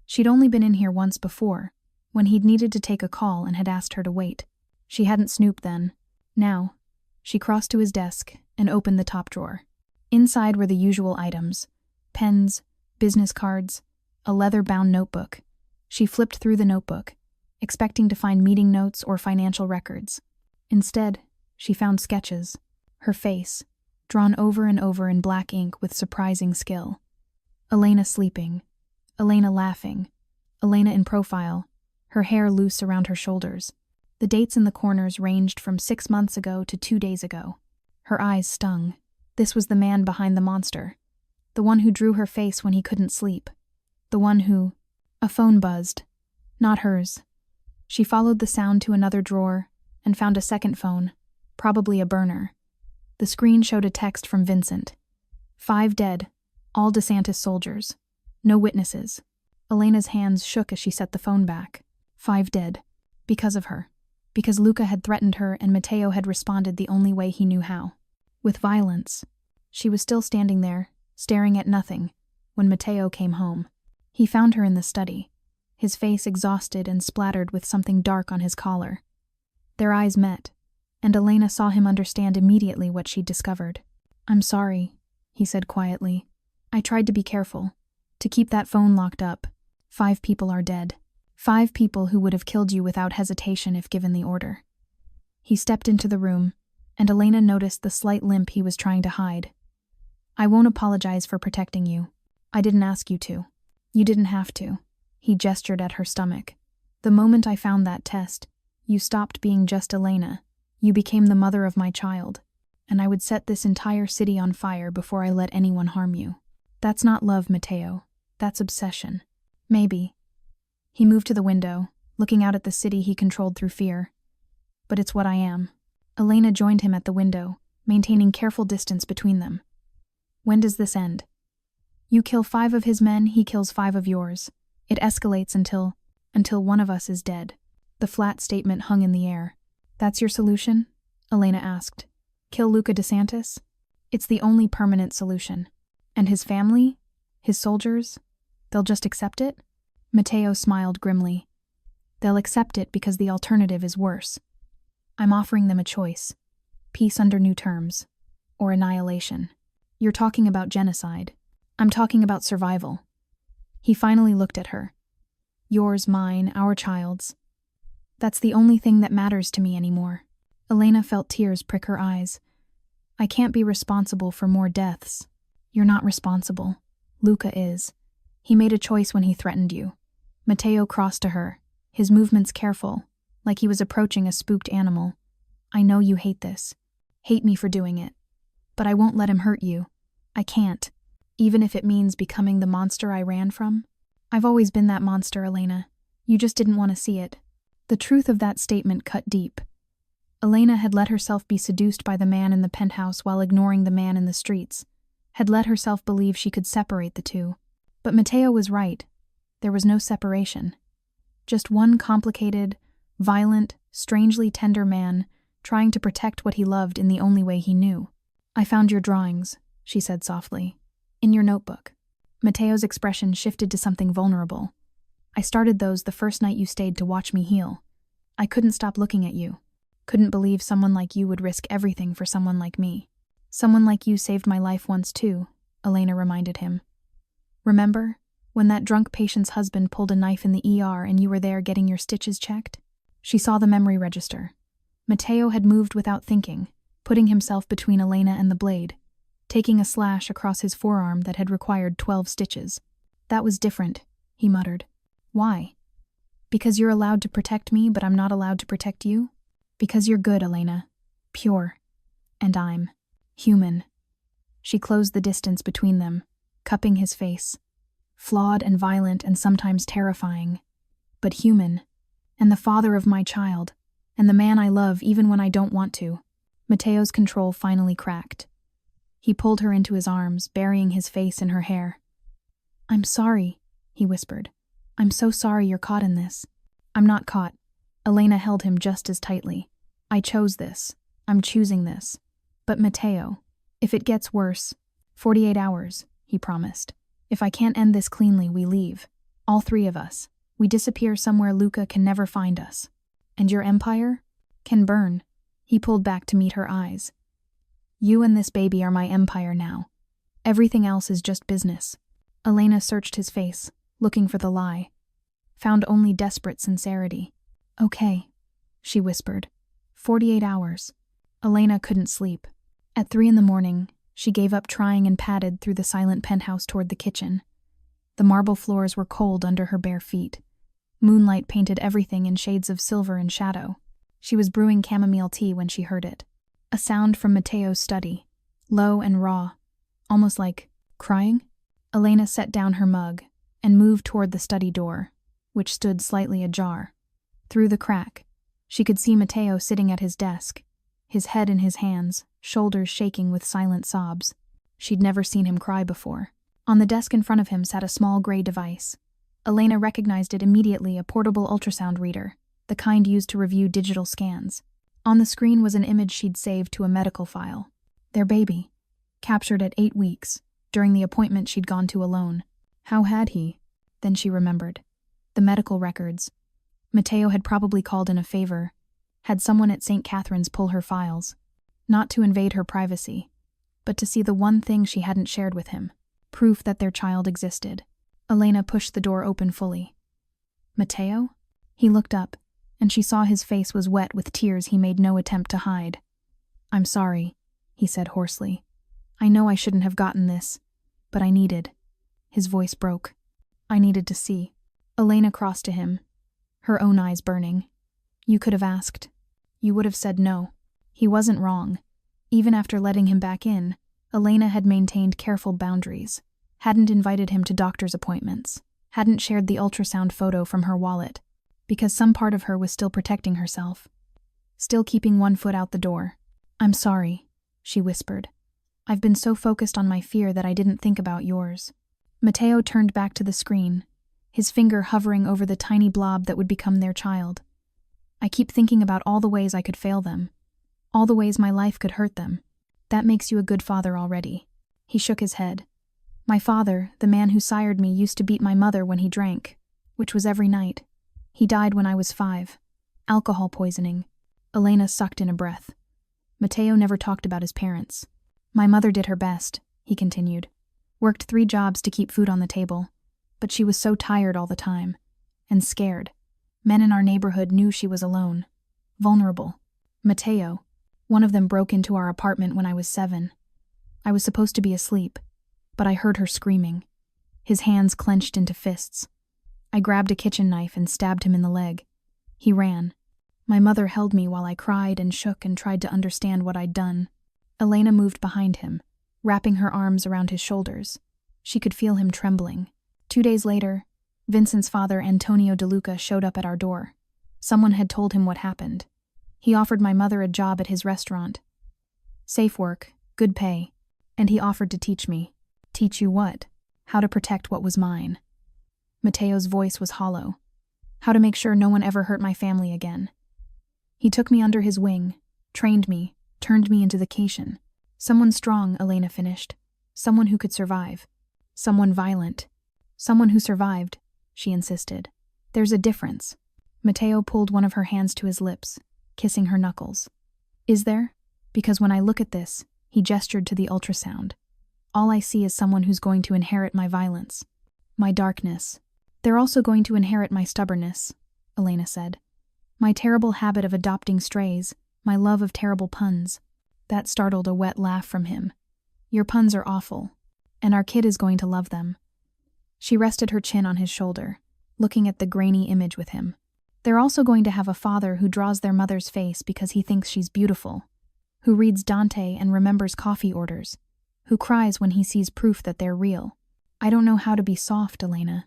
S1: She'd only been in here once before, when he'd needed to take a call and had asked her to wait. She hadn't snooped then. Now, she crossed to his desk and opened the top drawer. Inside were the usual items: pens, business cards, a leather-bound notebook. She flipped through the notebook, expecting to find meeting notes or financial records. Instead, she found sketches, her face, drawn over and over in black ink with surprising skill. Elena sleeping, Elena laughing, Elena in profile, her hair loose around her shoulders. The dates in the corners ranged from 6 months ago to 2 days ago. Her eyes stung. This was the man behind the monster. The one who drew her face when he couldn't sleep. The one who... A phone buzzed. Not hers. She followed the sound to another drawer and found a second phone, probably a burner. The screen showed a text from Vincent. 5 dead, all DeSantis soldiers. No witnesses. Elena's hands shook as she set the phone back. 5 dead. Because of her. Because Luca had threatened her and Matteo had responded the only way he knew how. With violence. She was still standing there, staring at nothing, when Matteo came home. He found her in the study, his face exhausted and splattered with something dark on his collar. Their eyes met, and Elena saw him understand immediately what she'd discovered. I'm sorry, he said quietly. I tried to be careful, to keep that phone locked up. 5 people are dead. 5 people who would have killed you without hesitation if given the order. He stepped into the room, and Elena noticed the slight limp he was trying to hide. I won't apologize for protecting you. I didn't ask you to. You didn't have to. He gestured at her stomach. The moment I found that test, you stopped being just Elena. You became the mother of my child, and I would set this entire city on fire before I let anyone harm you. That's not love, Matteo. That's obsession. Maybe. He moved to the window, looking out at the city he controlled through fear. But it's what I am. Elena joined him at the window, maintaining careful distance between them. When does this end? You kill 5 of his men, he kills 5 of yours. It escalates until one of us is dead. The flat statement hung in the air. That's your solution? Elena asked. Kill Luca DeSantis? It's the only permanent solution. And his family? His soldiers? They'll just accept it? Matteo smiled grimly. They'll accept it because the alternative is worse. I'm offering them a choice. Peace under new terms. Or annihilation. You're talking about genocide. I'm talking about survival. He finally looked at her. Yours, mine, our child's. That's the only thing that matters to me anymore. Elena felt tears prick her eyes. I can't be responsible for more deaths. You're not responsible. Luca is. He made a choice when he threatened you. Matteo crossed to her, his movements careful, like he was approaching a spooked animal. I know you hate this. Hate me for doing it. But I won't let him hurt you. I can't. Even if it means becoming the monster I ran from. I've always been that monster, Elena. You just didn't want to see it. The truth of that statement cut deep. Elena had let herself be seduced by the man in the penthouse while ignoring the man in the streets, had let herself believe she could separate the two. But Matteo was right. There was no separation. Just one complicated, violent, strangely tender man trying to protect what he loved in the only way he knew. I found your drawings, she said softly. In your notebook. Matteo's expression shifted to something vulnerable. I started those the first night you stayed to watch me heal. I couldn't stop looking at you. Couldn't believe someone like you would risk everything for someone like me. Someone like you saved my life once too, Elena reminded him. Remember, when that drunk patient's husband pulled a knife in the ER and you were there getting your stitches checked? She saw the memory register. Matteo had moved without thinking, putting himself between Elena and the blade, taking a slash across his forearm that had required 12 stitches. That was different, he muttered. Why? Because you're allowed to protect me, but I'm not allowed to protect you? Because you're good, Elena. Pure. And I'm human. She closed the distance between them, cupping his face. Flawed and violent and sometimes terrifying, but human, and the father of my child, and the man I love even when I don't want to. Matteo's control finally cracked. He pulled her into his arms, burying his face in her hair. I'm sorry, he whispered. I'm so sorry you're caught in this. I'm not caught. Elena held him just as tightly. I chose this. I'm choosing this. But Matteo, if it gets worse, 48 hours, he promised. If I can't end this cleanly, we leave. All three of us. We disappear somewhere Luca can never find us. And your empire? Can burn. He pulled back to meet her eyes. You and this baby are my empire now. Everything else is just business. Elena searched his face, looking for the lie. Found only desperate sincerity. Okay, she whispered. 48 hours. Elena couldn't sleep. At 3 a.m, she gave up trying and padded through the silent penthouse toward the kitchen. The marble floors were cold under her bare feet. Moonlight painted everything in shades of silver and shadow. She was brewing chamomile tea when she heard it. A sound from Matteo's study, low and raw, almost like crying. Elena set down her mug and moved toward the study door, which stood slightly ajar. Through the crack, she could see Matteo sitting at his desk, his head in his hands, shoulders shaking with silent sobs. She'd never seen him cry before. On the desk in front of him sat a small gray device. Elena recognized it immediately, a portable ultrasound reader, the kind used to review digital scans. On the screen was an image she'd saved to a medical file. Their baby, captured at 8 weeks, during the appointment she'd gone to alone. How had he? Then she remembered. The medical records. Matteo had probably called in a favor, had someone at St. Catherine's pull her files. Not to invade her privacy, but to see the one thing she hadn't shared with him, proof that their child existed. Elena pushed the door open fully. Matteo? He looked up, and she saw his face was wet with tears he made no attempt to hide. I'm sorry, he said hoarsely. I know I shouldn't have gotten this, but I needed. His voice broke. I needed to see. Elena crossed to him, her own eyes burning. You could have asked. You would have said no. He wasn't wrong. Even after letting him back in, Elena had maintained careful boundaries, hadn't invited him to doctor's appointments, hadn't shared the ultrasound photo from her wallet, because some part of her was still protecting herself, still keeping one foot out the door. I'm sorry, she whispered. I've been so focused on my fear that I didn't think about yours. Matteo turned back to the screen, his finger hovering over the tiny blob that would become their child. I keep thinking about all the ways I could fail them, all the ways my life could hurt them. That makes you a good father already. He shook his head. My father, the man who sired me, used to beat my mother when he drank, which was every night. He died when I was 5. Alcohol poisoning. Elena sucked in a breath. Matteo never talked about his parents. My mother did her best, he continued. Worked 3 jobs to keep food on the table, but she was so tired all the time, and scared. Men in our neighborhood knew she was alone, vulnerable. Matteo, one of them broke into our apartment when I was 7. I was supposed to be asleep, but I heard her screaming. His hands clenched into fists. I grabbed a kitchen knife and stabbed him in the leg. He ran. My mother held me while I cried and shook and tried to understand what I'd done. Elena moved behind him, wrapping her arms around his shoulders. She could feel him trembling. 2 days later, Vincent's father, Antonio De Luca, showed up at our door. Someone had told him what happened. He offered my mother a job at his restaurant. Safe work, good pay, and he offered to teach me. Teach you what? How to protect what was mine. Matteo's voice was hollow. How to make sure no one ever hurt my family again. He took me under his wing, trained me, turned me into the Cation. Someone strong, Elena finished. Someone who could survive. Someone violent. Someone who survived, she insisted. There's a difference. Matteo pulled one of her hands to his lips. kissing her knuckles. Is there? Because when I look at this, he gestured to the ultrasound. All I see is someone who's going to inherit my violence, my darkness. They're also going to inherit my stubbornness, Elena said. My terrible habit of adopting strays, my love of terrible puns. That startled a wet laugh from him. Your puns are awful, and our kid is going to love them. She rested her chin on his shoulder, looking at the grainy image with him. They're also going to have a father who draws their mother's face because he thinks she's beautiful, who reads Dante and remembers coffee orders, who cries when he sees proof that they're real. I don't know how to be soft, Elena.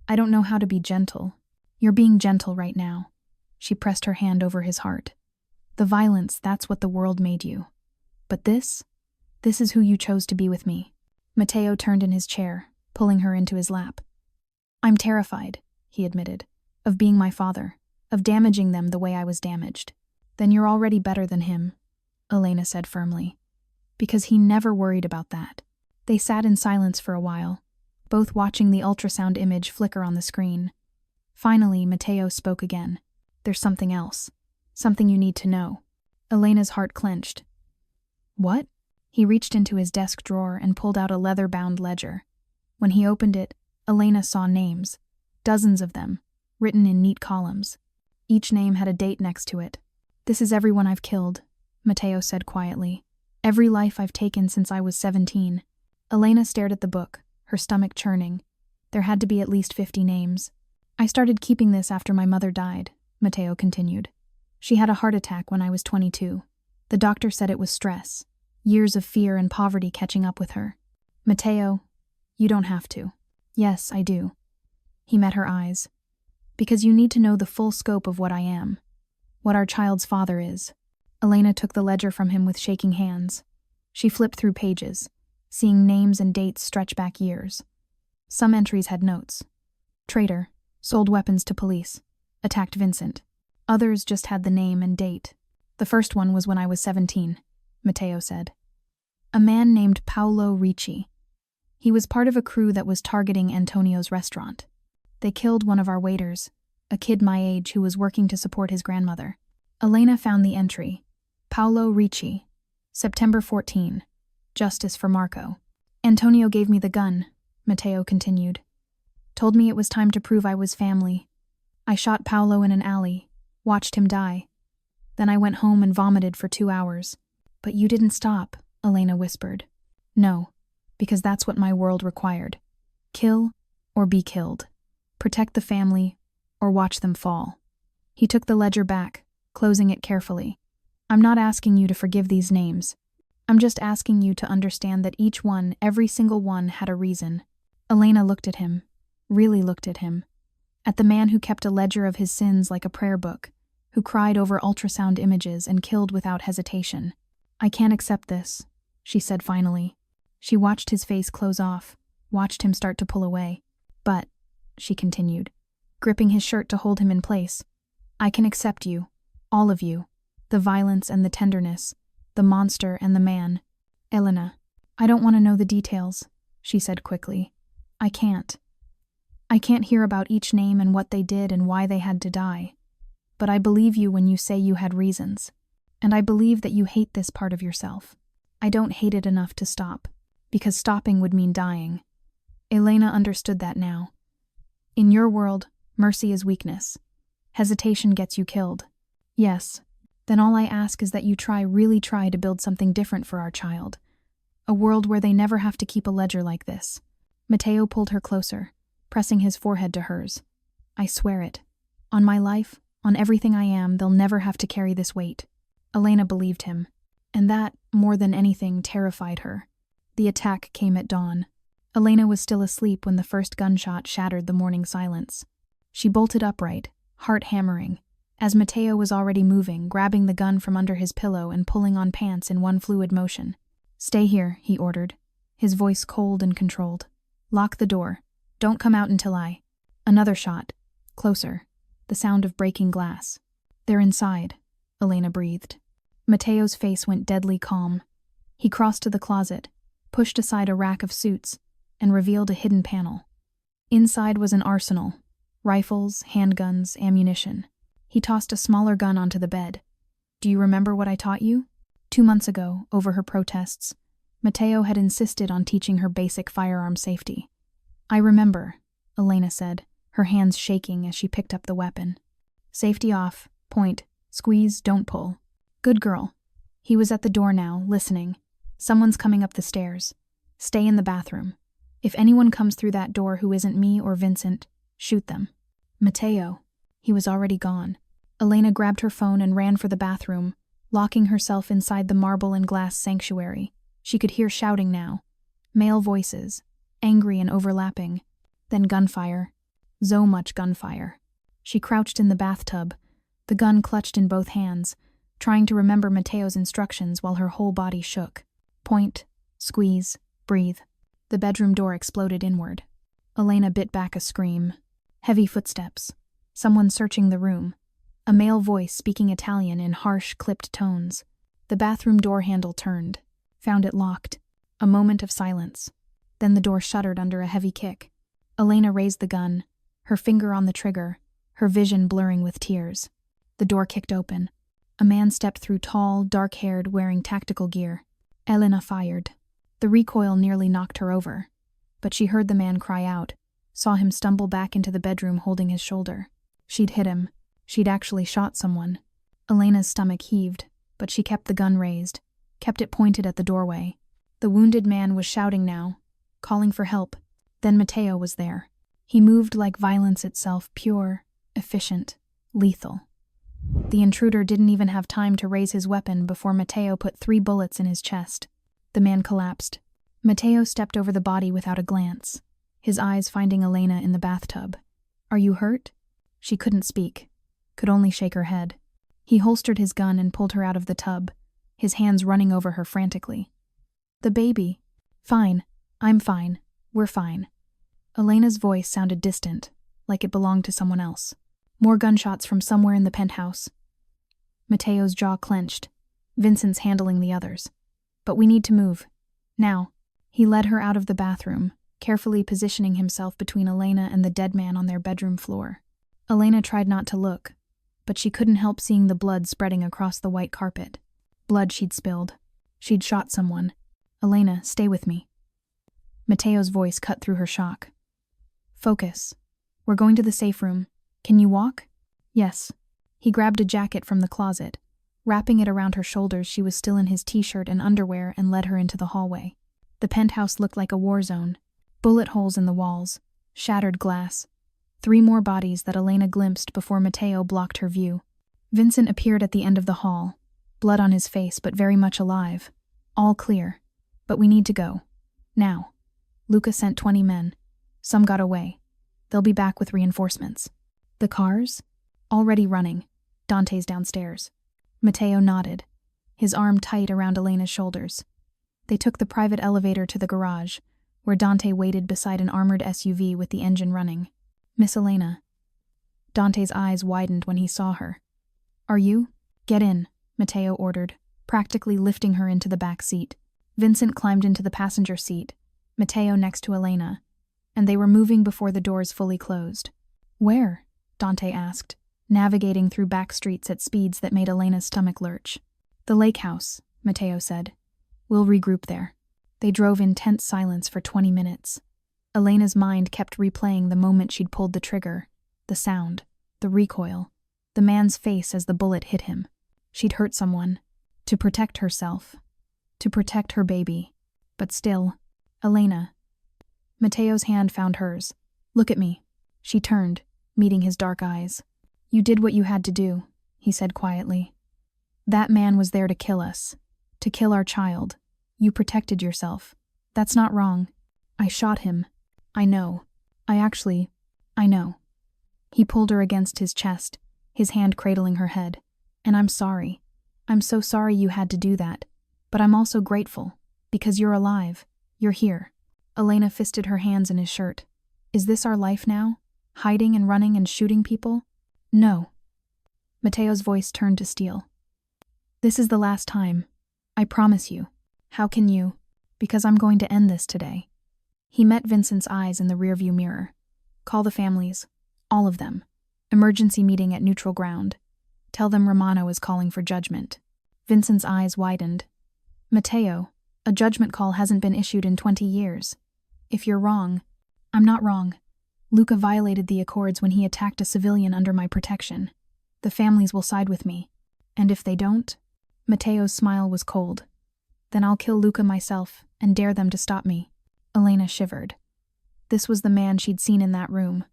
S1: I don't know how to be gentle. You're being gentle right now. She pressed her hand over his heart. The violence, that's what the world made you. But this is who you chose to be with me. Matteo turned in his chair, pulling her into his lap. I'm terrified, he admitted, of being my father, of damaging them the way I was damaged. Then you're already better than him, Elena said firmly. Because he never worried about that. They sat in silence for a while, both watching the ultrasound image flicker on the screen. Finally, Matteo spoke again. There's something else. Something you need to know. Elena's heart clenched. What? He reached into his desk drawer and pulled out a leather-bound ledger. When he opened it, Elena saw names, dozens of them, written in neat columns. Each name had a date next to it. This is everyone I've killed, Matteo said quietly. Every life I've taken since I was 17. Elena stared at the book, her stomach churning. There had to be at least 50 names. I started keeping this after my mother died, Matteo continued. She had a heart attack when I was 22. The doctor said it was stress, years of fear and poverty catching up with her. Matteo, you don't have to. Yes, I do. He met her eyes. Because you need to know the full scope of what I am, what our child's father is. Elena took the ledger from him with shaking hands. She flipped through pages, seeing names and dates stretch back years. Some entries had notes. Traitor, sold weapons to police, attacked Vincent. Others just had the name and date. The first one was when I was 17, Matteo said. A man named Paolo Ricci. He was part of a crew that was targeting Antonio's restaurant. They killed one of our waiters, a kid my age who was working to support his grandmother. Elena found the entry. Paolo Ricci, September 14. Justice for Marco. Antonio gave me the gun, Matteo continued. Told me it was time to prove I was family. I shot Paolo in an alley, watched him die. Then I went home and vomited for 2 hours. But you didn't stop, Elena whispered. No, because that's what my world required. Kill or be killed. Protect the family or watch them fall. He took the ledger back, closing it carefully. I'm not asking you to forgive these names. I'm just asking you to understand that each one, every single one, had a reason. Elena looked at him, really looked at him. At the man who kept a ledger of his sins like a prayer book, who cried over ultrasound images and killed without hesitation. I can't accept this, she said finally. She watched his face close off, watched him start to pull away. But, she continued, gripping his shirt to hold him in place, I can accept you, all of you, the violence and the tenderness, the monster and the man. Elena, I don't want to know the details, she said quickly. I can't. I can't hear about each name and what they did and why they had to die. But I believe you when you say you had reasons. And I believe that you hate this part of yourself. I don't hate it enough to stop, because stopping would mean dying. Elena understood that now. In your world, mercy is weakness. Hesitation gets you killed. Yes, then all I ask is that you really try to build something different for our child. A world where they never have to keep a ledger like this. Matteo pulled her closer, pressing his forehead to hers. I swear it. On my life, on everything I am, they'll never have to carry this weight. Elena believed him, and that, more than anything, terrified her. The attack came at dawn. Elena was still asleep when the first gunshot shattered the morning silence. She bolted upright, heart hammering, as Matteo was already moving, grabbing the gun from under his pillow and pulling on pants in one fluid motion. Stay here, he ordered, his voice cold and controlled. Lock the door. Don't come out until I... Another shot. Closer. The sound of breaking glass. They're inside, Elena breathed. Matteo's face went deadly calm. He crossed to the closet, pushed aside a rack of suits, and revealed a hidden panel. Inside was an arsenal. Rifles, handguns, ammunition. He tossed a smaller gun onto the bed, Do you remember what I taught you? 2 months ago, over her protests, Mateo had insisted on teaching her basic firearm safety. I remember, Elena said, her hands shaking as she picked up the weapon. Safety off, point, squeeze, don't pull. Good girl. He was at the door now, listening. Someone's coming up the stairs. Stay in the bathroom. If anyone comes through that door who isn't me or Vincent, shoot them. Mateo. He was already gone. Elena grabbed her phone and ran for the bathroom, locking herself inside the marble and glass sanctuary. She could hear shouting now. Male voices, angry and overlapping. Then gunfire. So much gunfire. She crouched in the bathtub, the gun clutched in both hands, trying to remember Mateo's instructions while her whole body shook. Point, squeeze, breathe. The bedroom door exploded inward. Elena bit back a scream. Heavy footsteps. Someone searching the room. A male voice speaking Italian in harsh, clipped tones. The bathroom door handle turned. Found it locked. A moment of silence. Then the door shuddered under a heavy kick. Elena raised the gun, her finger on the trigger, her vision blurring with tears. The door kicked open. A man stepped through, tall, dark-haired, wearing tactical gear. Elena fired. The recoil nearly knocked her over. But she heard the man cry out, saw him stumble back into the bedroom holding his shoulder. She'd hit him. She'd actually shot someone. Elena's stomach heaved, but she kept the gun raised, kept it pointed at the doorway. The wounded man was shouting now, calling for help. Then Mateo was there. He moved like violence itself, pure, efficient, lethal. The intruder didn't even have time to raise his weapon before Mateo put 3 bullets in his chest. The man collapsed. Mateo stepped over the body without a glance, his eyes finding Elena in the bathtub. Are you hurt? She couldn't speak, could only shake her head. He holstered his gun and pulled her out of the tub, his hands running over her frantically. The baby. Fine. I'm fine. We're fine. Elena's voice sounded distant, like it belonged to someone else. More gunshots from somewhere in the penthouse. Mateo's jaw clenched. Vincent's handling the others. But we need to move. Now. He led her out of the bathroom, carefully positioning himself between Elena and the dead man on their bedroom floor. Elena tried not to look, but she couldn't help seeing the blood spreading across the white carpet. Blood she'd spilled. She'd shot someone. Elena, stay with me. Mateo's voice cut through her shock. Focus. We're going to the safe room. Can you walk? Yes. He grabbed a jacket from the closet. Wrapping it around her shoulders, she was still in his t-shirt and underwear and led her into the hallway. The penthouse looked like a war zone. Bullet holes in the walls. Shattered glass. 3 more bodies that Elena glimpsed before Mateo blocked her view. Vincent appeared at the end of the hall. Blood on his face, but very much alive. All clear. But we need to go. Now. Luca sent 20 men. Some got away. They'll be back with reinforcements. The cars? Already running. Dante's downstairs. Mateo nodded, his arm tight around Elena's shoulders. They took the private elevator to the garage, where Dante waited beside an armored SUV with the engine running. Miss Elena. Dante's eyes widened when he saw her. Are you? Get in, Mateo ordered, practically lifting her into the back seat. Vincent climbed into the passenger seat, Mateo next to Elena, and they were moving before the doors fully closed. Where? Dante asked, navigating through back streets at speeds that made Elena's stomach lurch. The lake house, Mateo said. We'll regroup there. They drove in tense silence for 20 minutes. Elena's mind kept replaying the moment she'd pulled the trigger, the sound, the recoil, the man's face as the bullet hit him. She'd hurt someone. To protect herself. To protect her baby. But still, Elena. Mateo's hand found hers. Look at me. She turned, meeting his dark eyes. You did what you had to do, he said quietly. That man was there to kill us. To kill our child. You protected yourself. That's not wrong. I shot him. I know. I know. He pulled her against his chest, his hand cradling her head. And I'm sorry. I'm so sorry you had to do that. But I'm also grateful. Because you're alive. You're here. Elena fisted her hands in his shirt. Is this our life now? Hiding and running and shooting people? No. Mateo's voice turned to steel. This is the last time. I promise you. How can you? Because I'm going to end this today. He met Vincent's eyes in the rearview mirror. Call the families. All of them. Emergency meeting at neutral ground. Tell them Romano is calling for judgment. Vincent's eyes widened. Matteo, a judgment call hasn't been issued in 20 years. If you're wrong, I'm not wrong. Luca violated the accords when he attacked a civilian under my protection. The families will side with me. And if they don't? Matteo's smile was cold. Then I'll kill Luca myself and dare them to stop me. Elena shivered. This was the man she'd seen in that room.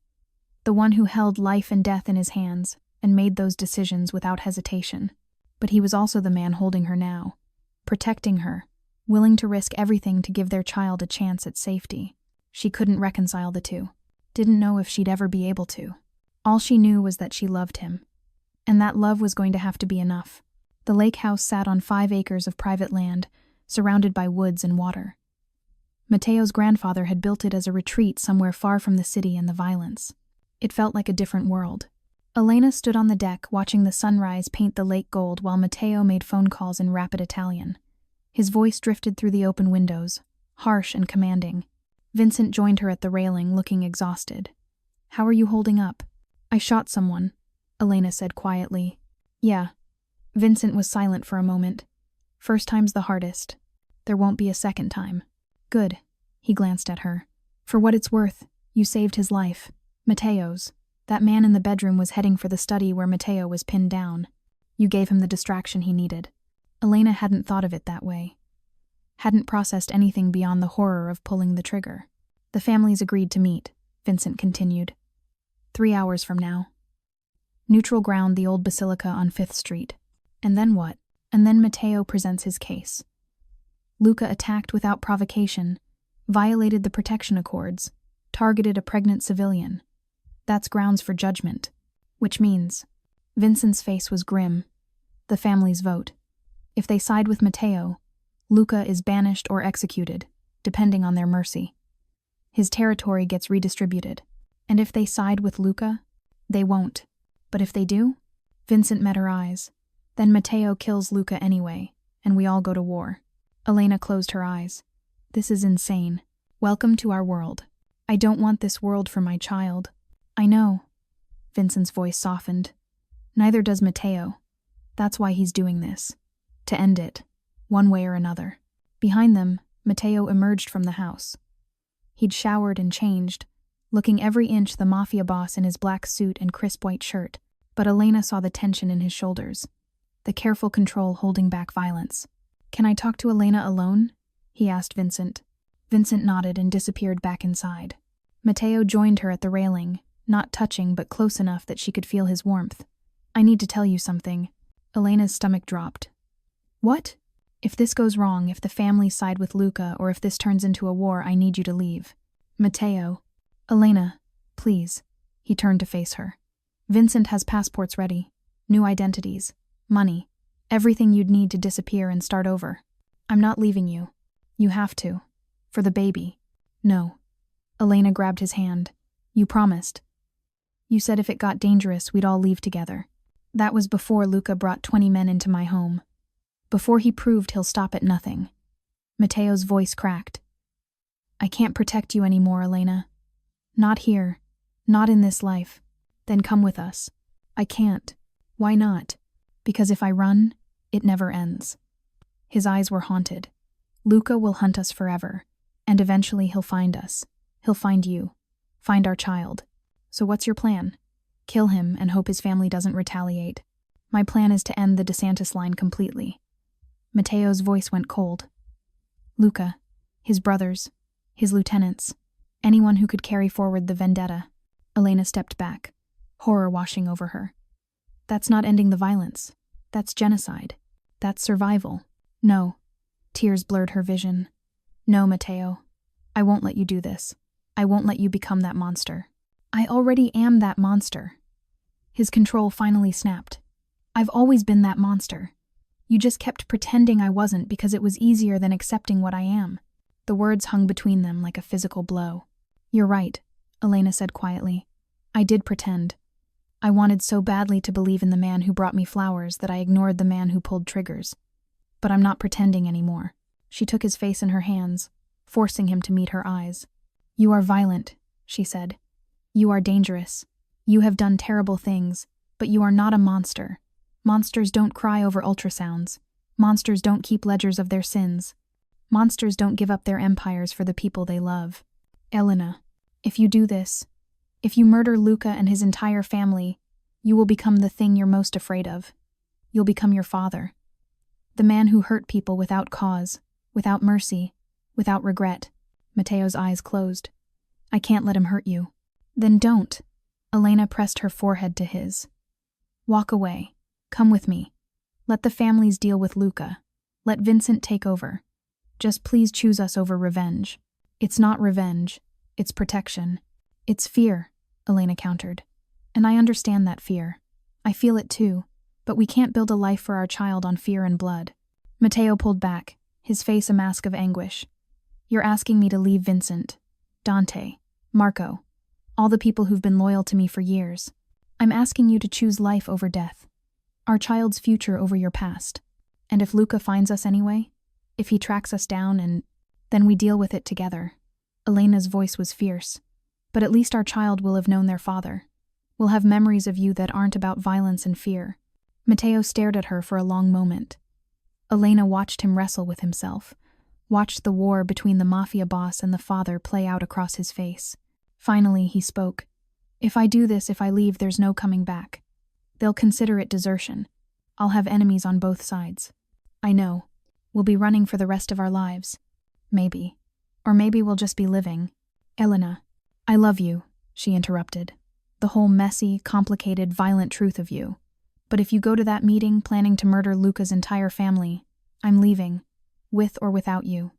S1: The one who held life and death in his hands and made those decisions without hesitation. But he was also the man holding her now, protecting her, willing to risk everything to give their child a chance at safety. She couldn't reconcile the two. Didn't know if she'd ever be able to. All she knew was that she loved him. And that love was going to have to be enough. The lake house sat on 5 acres of private land, surrounded by woods and water. Matteo's grandfather had built it as a retreat somewhere far from the city and the violence. It felt like a different world. Elena stood on the deck watching the sunrise paint the lake gold while Matteo made phone calls in rapid Italian. His voice drifted through the open windows, harsh and commanding. Vincent joined her at the railing, looking exhausted. "How are you holding up?" "I shot someone," Elena said quietly. "Yeah." Vincent was silent for a moment. "First time's the hardest. There won't be a second time." "Good." He glanced at her. "For what it's worth, you saved his life. Matteo's. That man in the bedroom was heading for the study where Matteo was pinned down. You gave him the distraction he needed." Elena hadn't thought of it that way. Hadn't processed anything beyond the horror of pulling the trigger. "The families agreed to meet," Vincent continued. 3 hours from now. Neutral ground, the old basilica on 5th Street. And then what? And then Matteo presents his case. Luca attacked without provocation, violated the protection accords, targeted a pregnant civilian. That's grounds for judgment. Which means, Vincent's face was grim. The families vote. If they side with Matteo, Luca is banished or executed, depending on their mercy. His territory gets redistributed. And if they side with Luca, they won't. But if they do? Vincent met her eyes. Then Matteo kills Luca anyway, and we all go to war. Elena closed her eyes. This is insane. Welcome to our world. I don't want this world for my child. I know. Vincent's voice softened. Neither does Matteo. That's why he's doing this. To end it. One way or another. Behind them, Matteo emerged from the house. He'd showered and changed, looking every inch the Mafia boss in his black suit and crisp white shirt, but Elena saw the tension in his shoulders, the careful control holding back violence. "Can I talk to Elena alone?" he asked Vincent. Vincent nodded and disappeared back inside. Matteo joined her at the railing, not touching but close enough that she could feel his warmth. "I need to tell you something." Elena's stomach dropped. "What?" "If this goes wrong, if the families side with Luca, or if this turns into a war, I need you to leave." "Matteo." "Elena, please." He turned to face her. "Vincent has passports ready, new identities, money, everything you'd need to disappear and start over. I'm not leaving you. You have to. For the baby." "No." Elena grabbed his hand. "You promised. You said if it got dangerous, we'd all leave together. That was before Luca brought 20 men into my home. Before he proved he'll stop at nothing." Matteo's voice cracked. "I can't protect you anymore, Elena. Not here. Not in this life. Then come with us." "I can't." "Why not?" "Because if I run, it never ends." His eyes were haunted. "Luca will hunt us forever, and eventually he'll find us. He'll find you. Find our child. So what's your plan?" "Kill him and hope his family doesn't retaliate. My plan is to end the DeSantis line completely." Matteo's voice went cold. "Luca, his brothers, his lieutenants, anyone who could carry forward the vendetta." Elena stepped back, horror washing over her. "That's not ending the violence. That's genocide. That's survival." "No." Tears blurred her vision. "No, Matteo. I won't let you do this. I won't let you become that monster. I already am that monster." His control finally snapped. "I've always been that monster. You just kept pretending I wasn't because it was easier than accepting what I am." The words hung between them like a physical blow. "You're right," Elena said quietly. "I did pretend. I wanted so badly to believe in the man who brought me flowers that I ignored the man who pulled triggers. But I'm not pretending anymore." She took his face in her hands, forcing him to meet her eyes. "You are violent," she said. "You are dangerous. You have done terrible things, but you are not a monster. Monsters don't cry over ultrasounds. Monsters don't keep ledgers of their sins. Monsters don't give up their empires for the people they love. Elena, if you do this, if you murder Luca and his entire family, you will become the thing you're most afraid of. You'll become your father. The man who hurt people without cause, without mercy, without regret. Matteo's eyes closed. I can't let him hurt you. Then don't. Elena pressed her forehead to his. Walk away. Come with me. Let the families deal with Luca. Let Vincent take over. Just please choose us over revenge. It's not revenge. It's protection. It's fear, Elena countered. And I understand that fear. I feel it too. But we can't build a life for our child on fear and blood. Matteo pulled back, his face a mask of anguish. You're asking me to leave Vincent, Dante, Marco, all the people who've been loyal to me for years. I'm asking you to choose life over death. Our child's future over your past. And if Luca finds us anyway, if he tracks us down then we deal with it together. Elena's voice was fierce. But at least our child will have known their father. We'll have memories of you that aren't about violence and fear. Matteo stared at her for a long moment. Elena watched him wrestle with himself, watched the war between the Mafia boss and the father play out across his face. Finally, he spoke. If I do this, if I leave, there's no coming back. They'll consider it desertion. I'll have enemies on both sides. I know. We'll be running for the rest of our lives. Maybe. Or maybe we'll just be living. Elena, I love you, she interrupted. The whole messy, complicated, violent truth of you. But if you go to that meeting planning to murder Luca's entire family, I'm leaving, with or without you.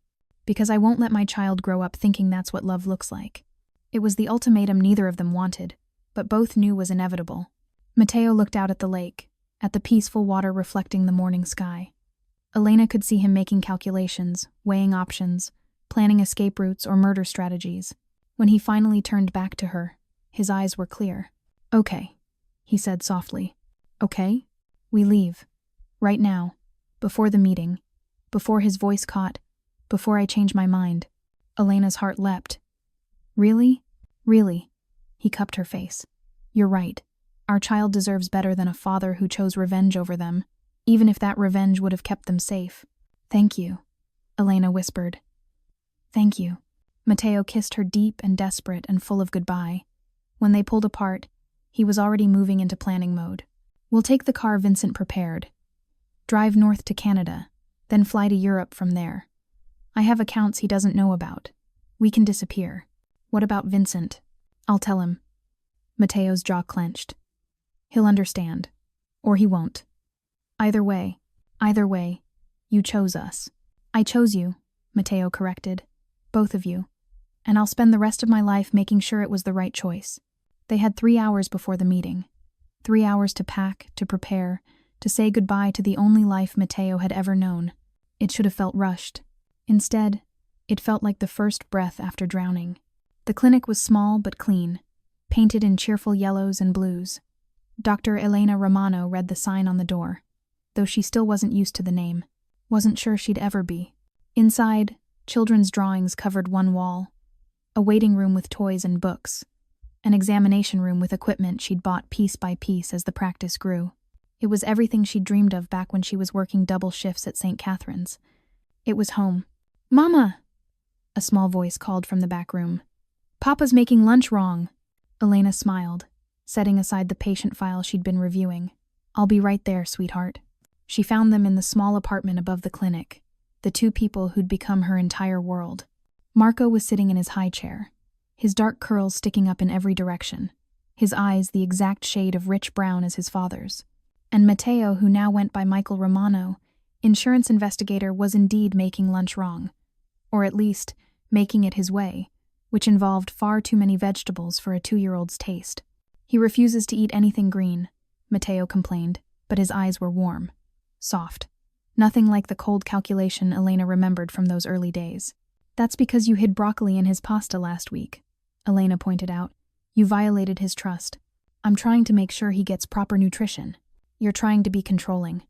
S1: Because I won't let my child grow up thinking that's what love looks like. It was the ultimatum neither of them wanted, but both knew was inevitable. Matteo looked out at the lake, at the peaceful water reflecting the morning sky. Elena could see him making calculations, weighing options, planning escape routes or murder strategies. When he finally turned back to her, his eyes were clear. Okay, he said softly. Okay? We leave. Right now. Before the meeting. Before his voice caught. Before I change my mind. Elena's heart leapt. Really? Really? He cupped her face. You're right. Our child deserves better than a father who chose revenge over them, even if that revenge would have kept them safe. Thank you, Elena whispered. Thank you. Matteo kissed her deep and desperate and full of goodbye. When they pulled apart, he was already moving into planning mode. We'll take the car Vincent prepared. Drive north to Canada, then fly to Europe from there. I have accounts he doesn't know about. We can disappear. What about Vincent? I'll tell him. Matteo's jaw clenched. He'll understand. Or he won't. Either way, you chose us. I chose you, Matteo corrected. Both of you. And I'll spend the rest of my life making sure it was the right choice. They had 3 hours before the meeting. 3 hours to pack, to prepare, to say goodbye to the only life Matteo had ever known. It should have felt rushed. Instead, it felt like the first breath after drowning. The clinic was small but clean, painted in cheerful yellows and blues. Dr. Elena Romano read the sign on the door, though she still wasn't used to the name. Wasn't sure she'd ever be. Inside, children's drawings covered one wall. A waiting room with toys and books. An examination room with equipment she'd bought piece by piece as the practice grew. It was everything she'd dreamed of back when she was working double shifts at St. Catherine's. It was home. Mama! A small voice called from the back room. Papa's making lunch wrong. Elena smiled, setting aside the patient file she'd been reviewing. I'll be right there, sweetheart. She found them in the small apartment above the clinic, the two people who'd become her entire world. Marco was sitting in his high chair, his dark curls sticking up in every direction, his eyes the exact shade of rich brown as his father's. And Matteo, who now went by Michael Romano, insurance investigator, was indeed making lunch wrong, or at least making it his way, which involved far too many vegetables for a 2-year-old's taste. He refuses to eat anything green, Matteo complained, but his eyes were warm, soft. Nothing like the cold calculation Elena remembered from those early days. That's because you hid broccoli in his pasta last week, Elena pointed out. You violated his trust. I'm trying to make sure he gets proper nutrition. You're trying to be controlling.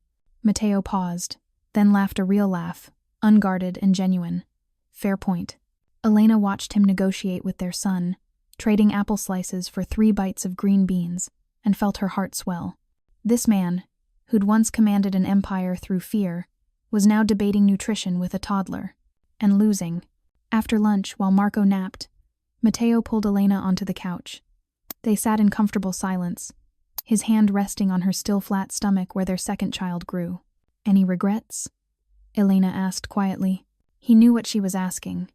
S1: Matteo paused, then laughed a real laugh, unguarded and genuine. Fair point. Elena watched him negotiate with their son, trading apple slices for 3 bites of green beans, and felt her heart swell. This man, who'd once commanded an empire through fear, was now debating nutrition with a toddler. And losing. After lunch, while Marco napped, Matteo pulled Elena onto the couch. They sat in comfortable silence, his hand resting on her still flat stomach where their second child grew. "Any regrets?" Elena asked quietly. He knew what she was asking.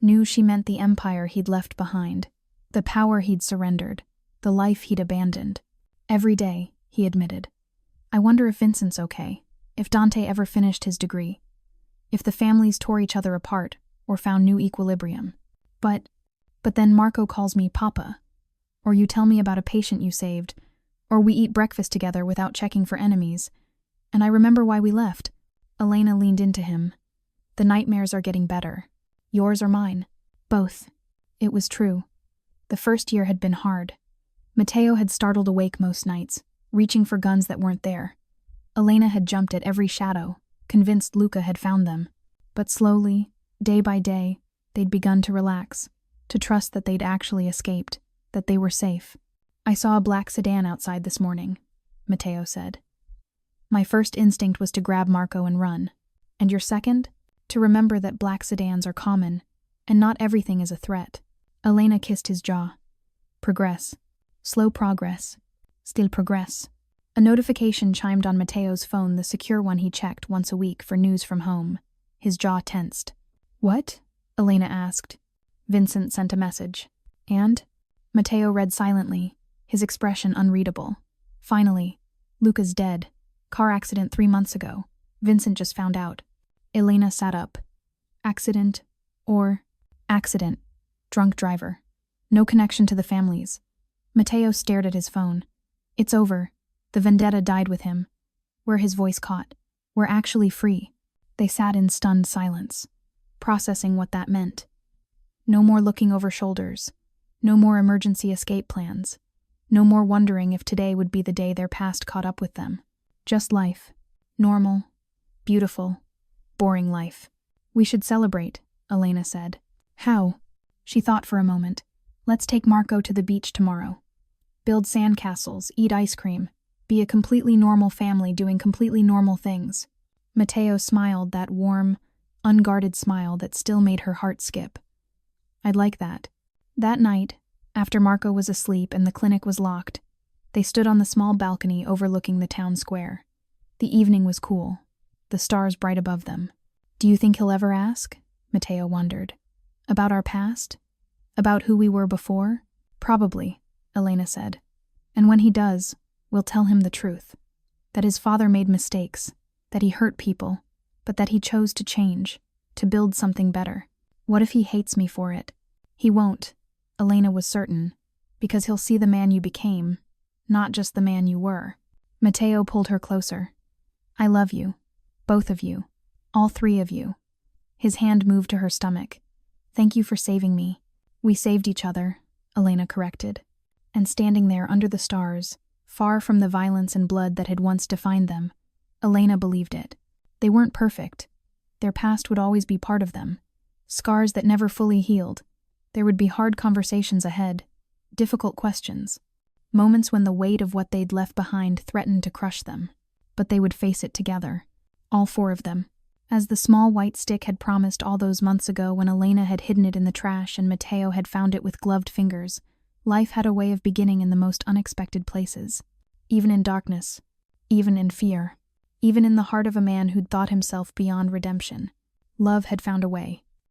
S1: Knew she meant the empire he'd left behind, the power he'd surrendered, the life he'd abandoned. "Every day," he admitted. "I wonder if Vincent's okay, if Dante ever finished his degree, if the families tore each other apart or found new equilibrium. But then Marco calls me Papa, or you tell me about a patient you saved, or we eat breakfast together without checking for enemies, and I remember why we left." Elena leaned into him. "The nightmares are getting better. Yours or mine? Both." It was true. The first year had been hard. Matteo had startled awake most nights, reaching for guns that weren't there. Elena had jumped at every shadow, convinced Luca had found them. But slowly, day by day, they'd begun to relax, to trust that they'd actually escaped, that they were safe. "I saw a black sedan outside this morning," Matteo said. "My first instinct was to grab Marco and run. And your second? To remember that black sedans are common, and not everything is a threat." Elena kissed his jaw. "Progress. Slow progress. Still progress." A notification chimed on Matteo's phone, the secure one he checked once a week for news from home. His jaw tensed. "What?" Elena asked. Vincent sent a message. "And?" Matteo read silently, his expression unreadable. "Finally, Luca's dead. Car accident 3 months ago. Vincent just found out." Elena sat up. "Accident or accident. Drunk driver. No connection to the families." Matteo stared at his phone. "It's over. The vendetta died with him." Where his voice caught. "We're actually free." They sat in stunned silence, processing what that meant. No more looking over shoulders. No more emergency escape plans. No more wondering if today would be the day their past caught up with them. Just life. Normal. Beautiful. Boring life. "We should celebrate," Elena said. "How?" She thought for a moment. "Let's take Marco to the beach tomorrow. Build sandcastles, eat ice cream, be a completely normal family doing completely normal things." Matteo smiled, that warm, unguarded smile that still made her heart skip. "I'd like that." That night, after Marco was asleep and the clinic was locked, they stood on the small balcony overlooking the town square. The evening was cool, the stars bright above them. "Do you think he'll ever ask?" Matteo wondered. "About our past? About who we were before?" "Probably," Elena said. "And when he does, we'll tell him the truth. That his father made mistakes, that he hurt people, but that he chose to change, to build something better. What if he hates me for it?" "He won't," Elena was certain, "because he'll see the man you became, not just the man you were." Matteo pulled her closer. "I love you. Both of you. All 3 of you." His hand moved to her stomach. "Thank you for saving me." "We saved each other," Elena corrected. And standing there under the stars, far from the violence and blood that had once defined them, Elena believed it. They weren't perfect. Their past would always be part of them. Scars that never fully healed. There would be hard conversations ahead, difficult questions, moments when the weight of what they'd left behind threatened to crush them. But they would face it together, all 4 of them. As the small white stick had promised all those months ago when Elena had hidden it in the trash and Matteo had found it with gloved fingers, life had a way of beginning in the most unexpected places. Even in darkness, even in fear, even in the heart of a man who'd thought himself beyond redemption. Love had found a way.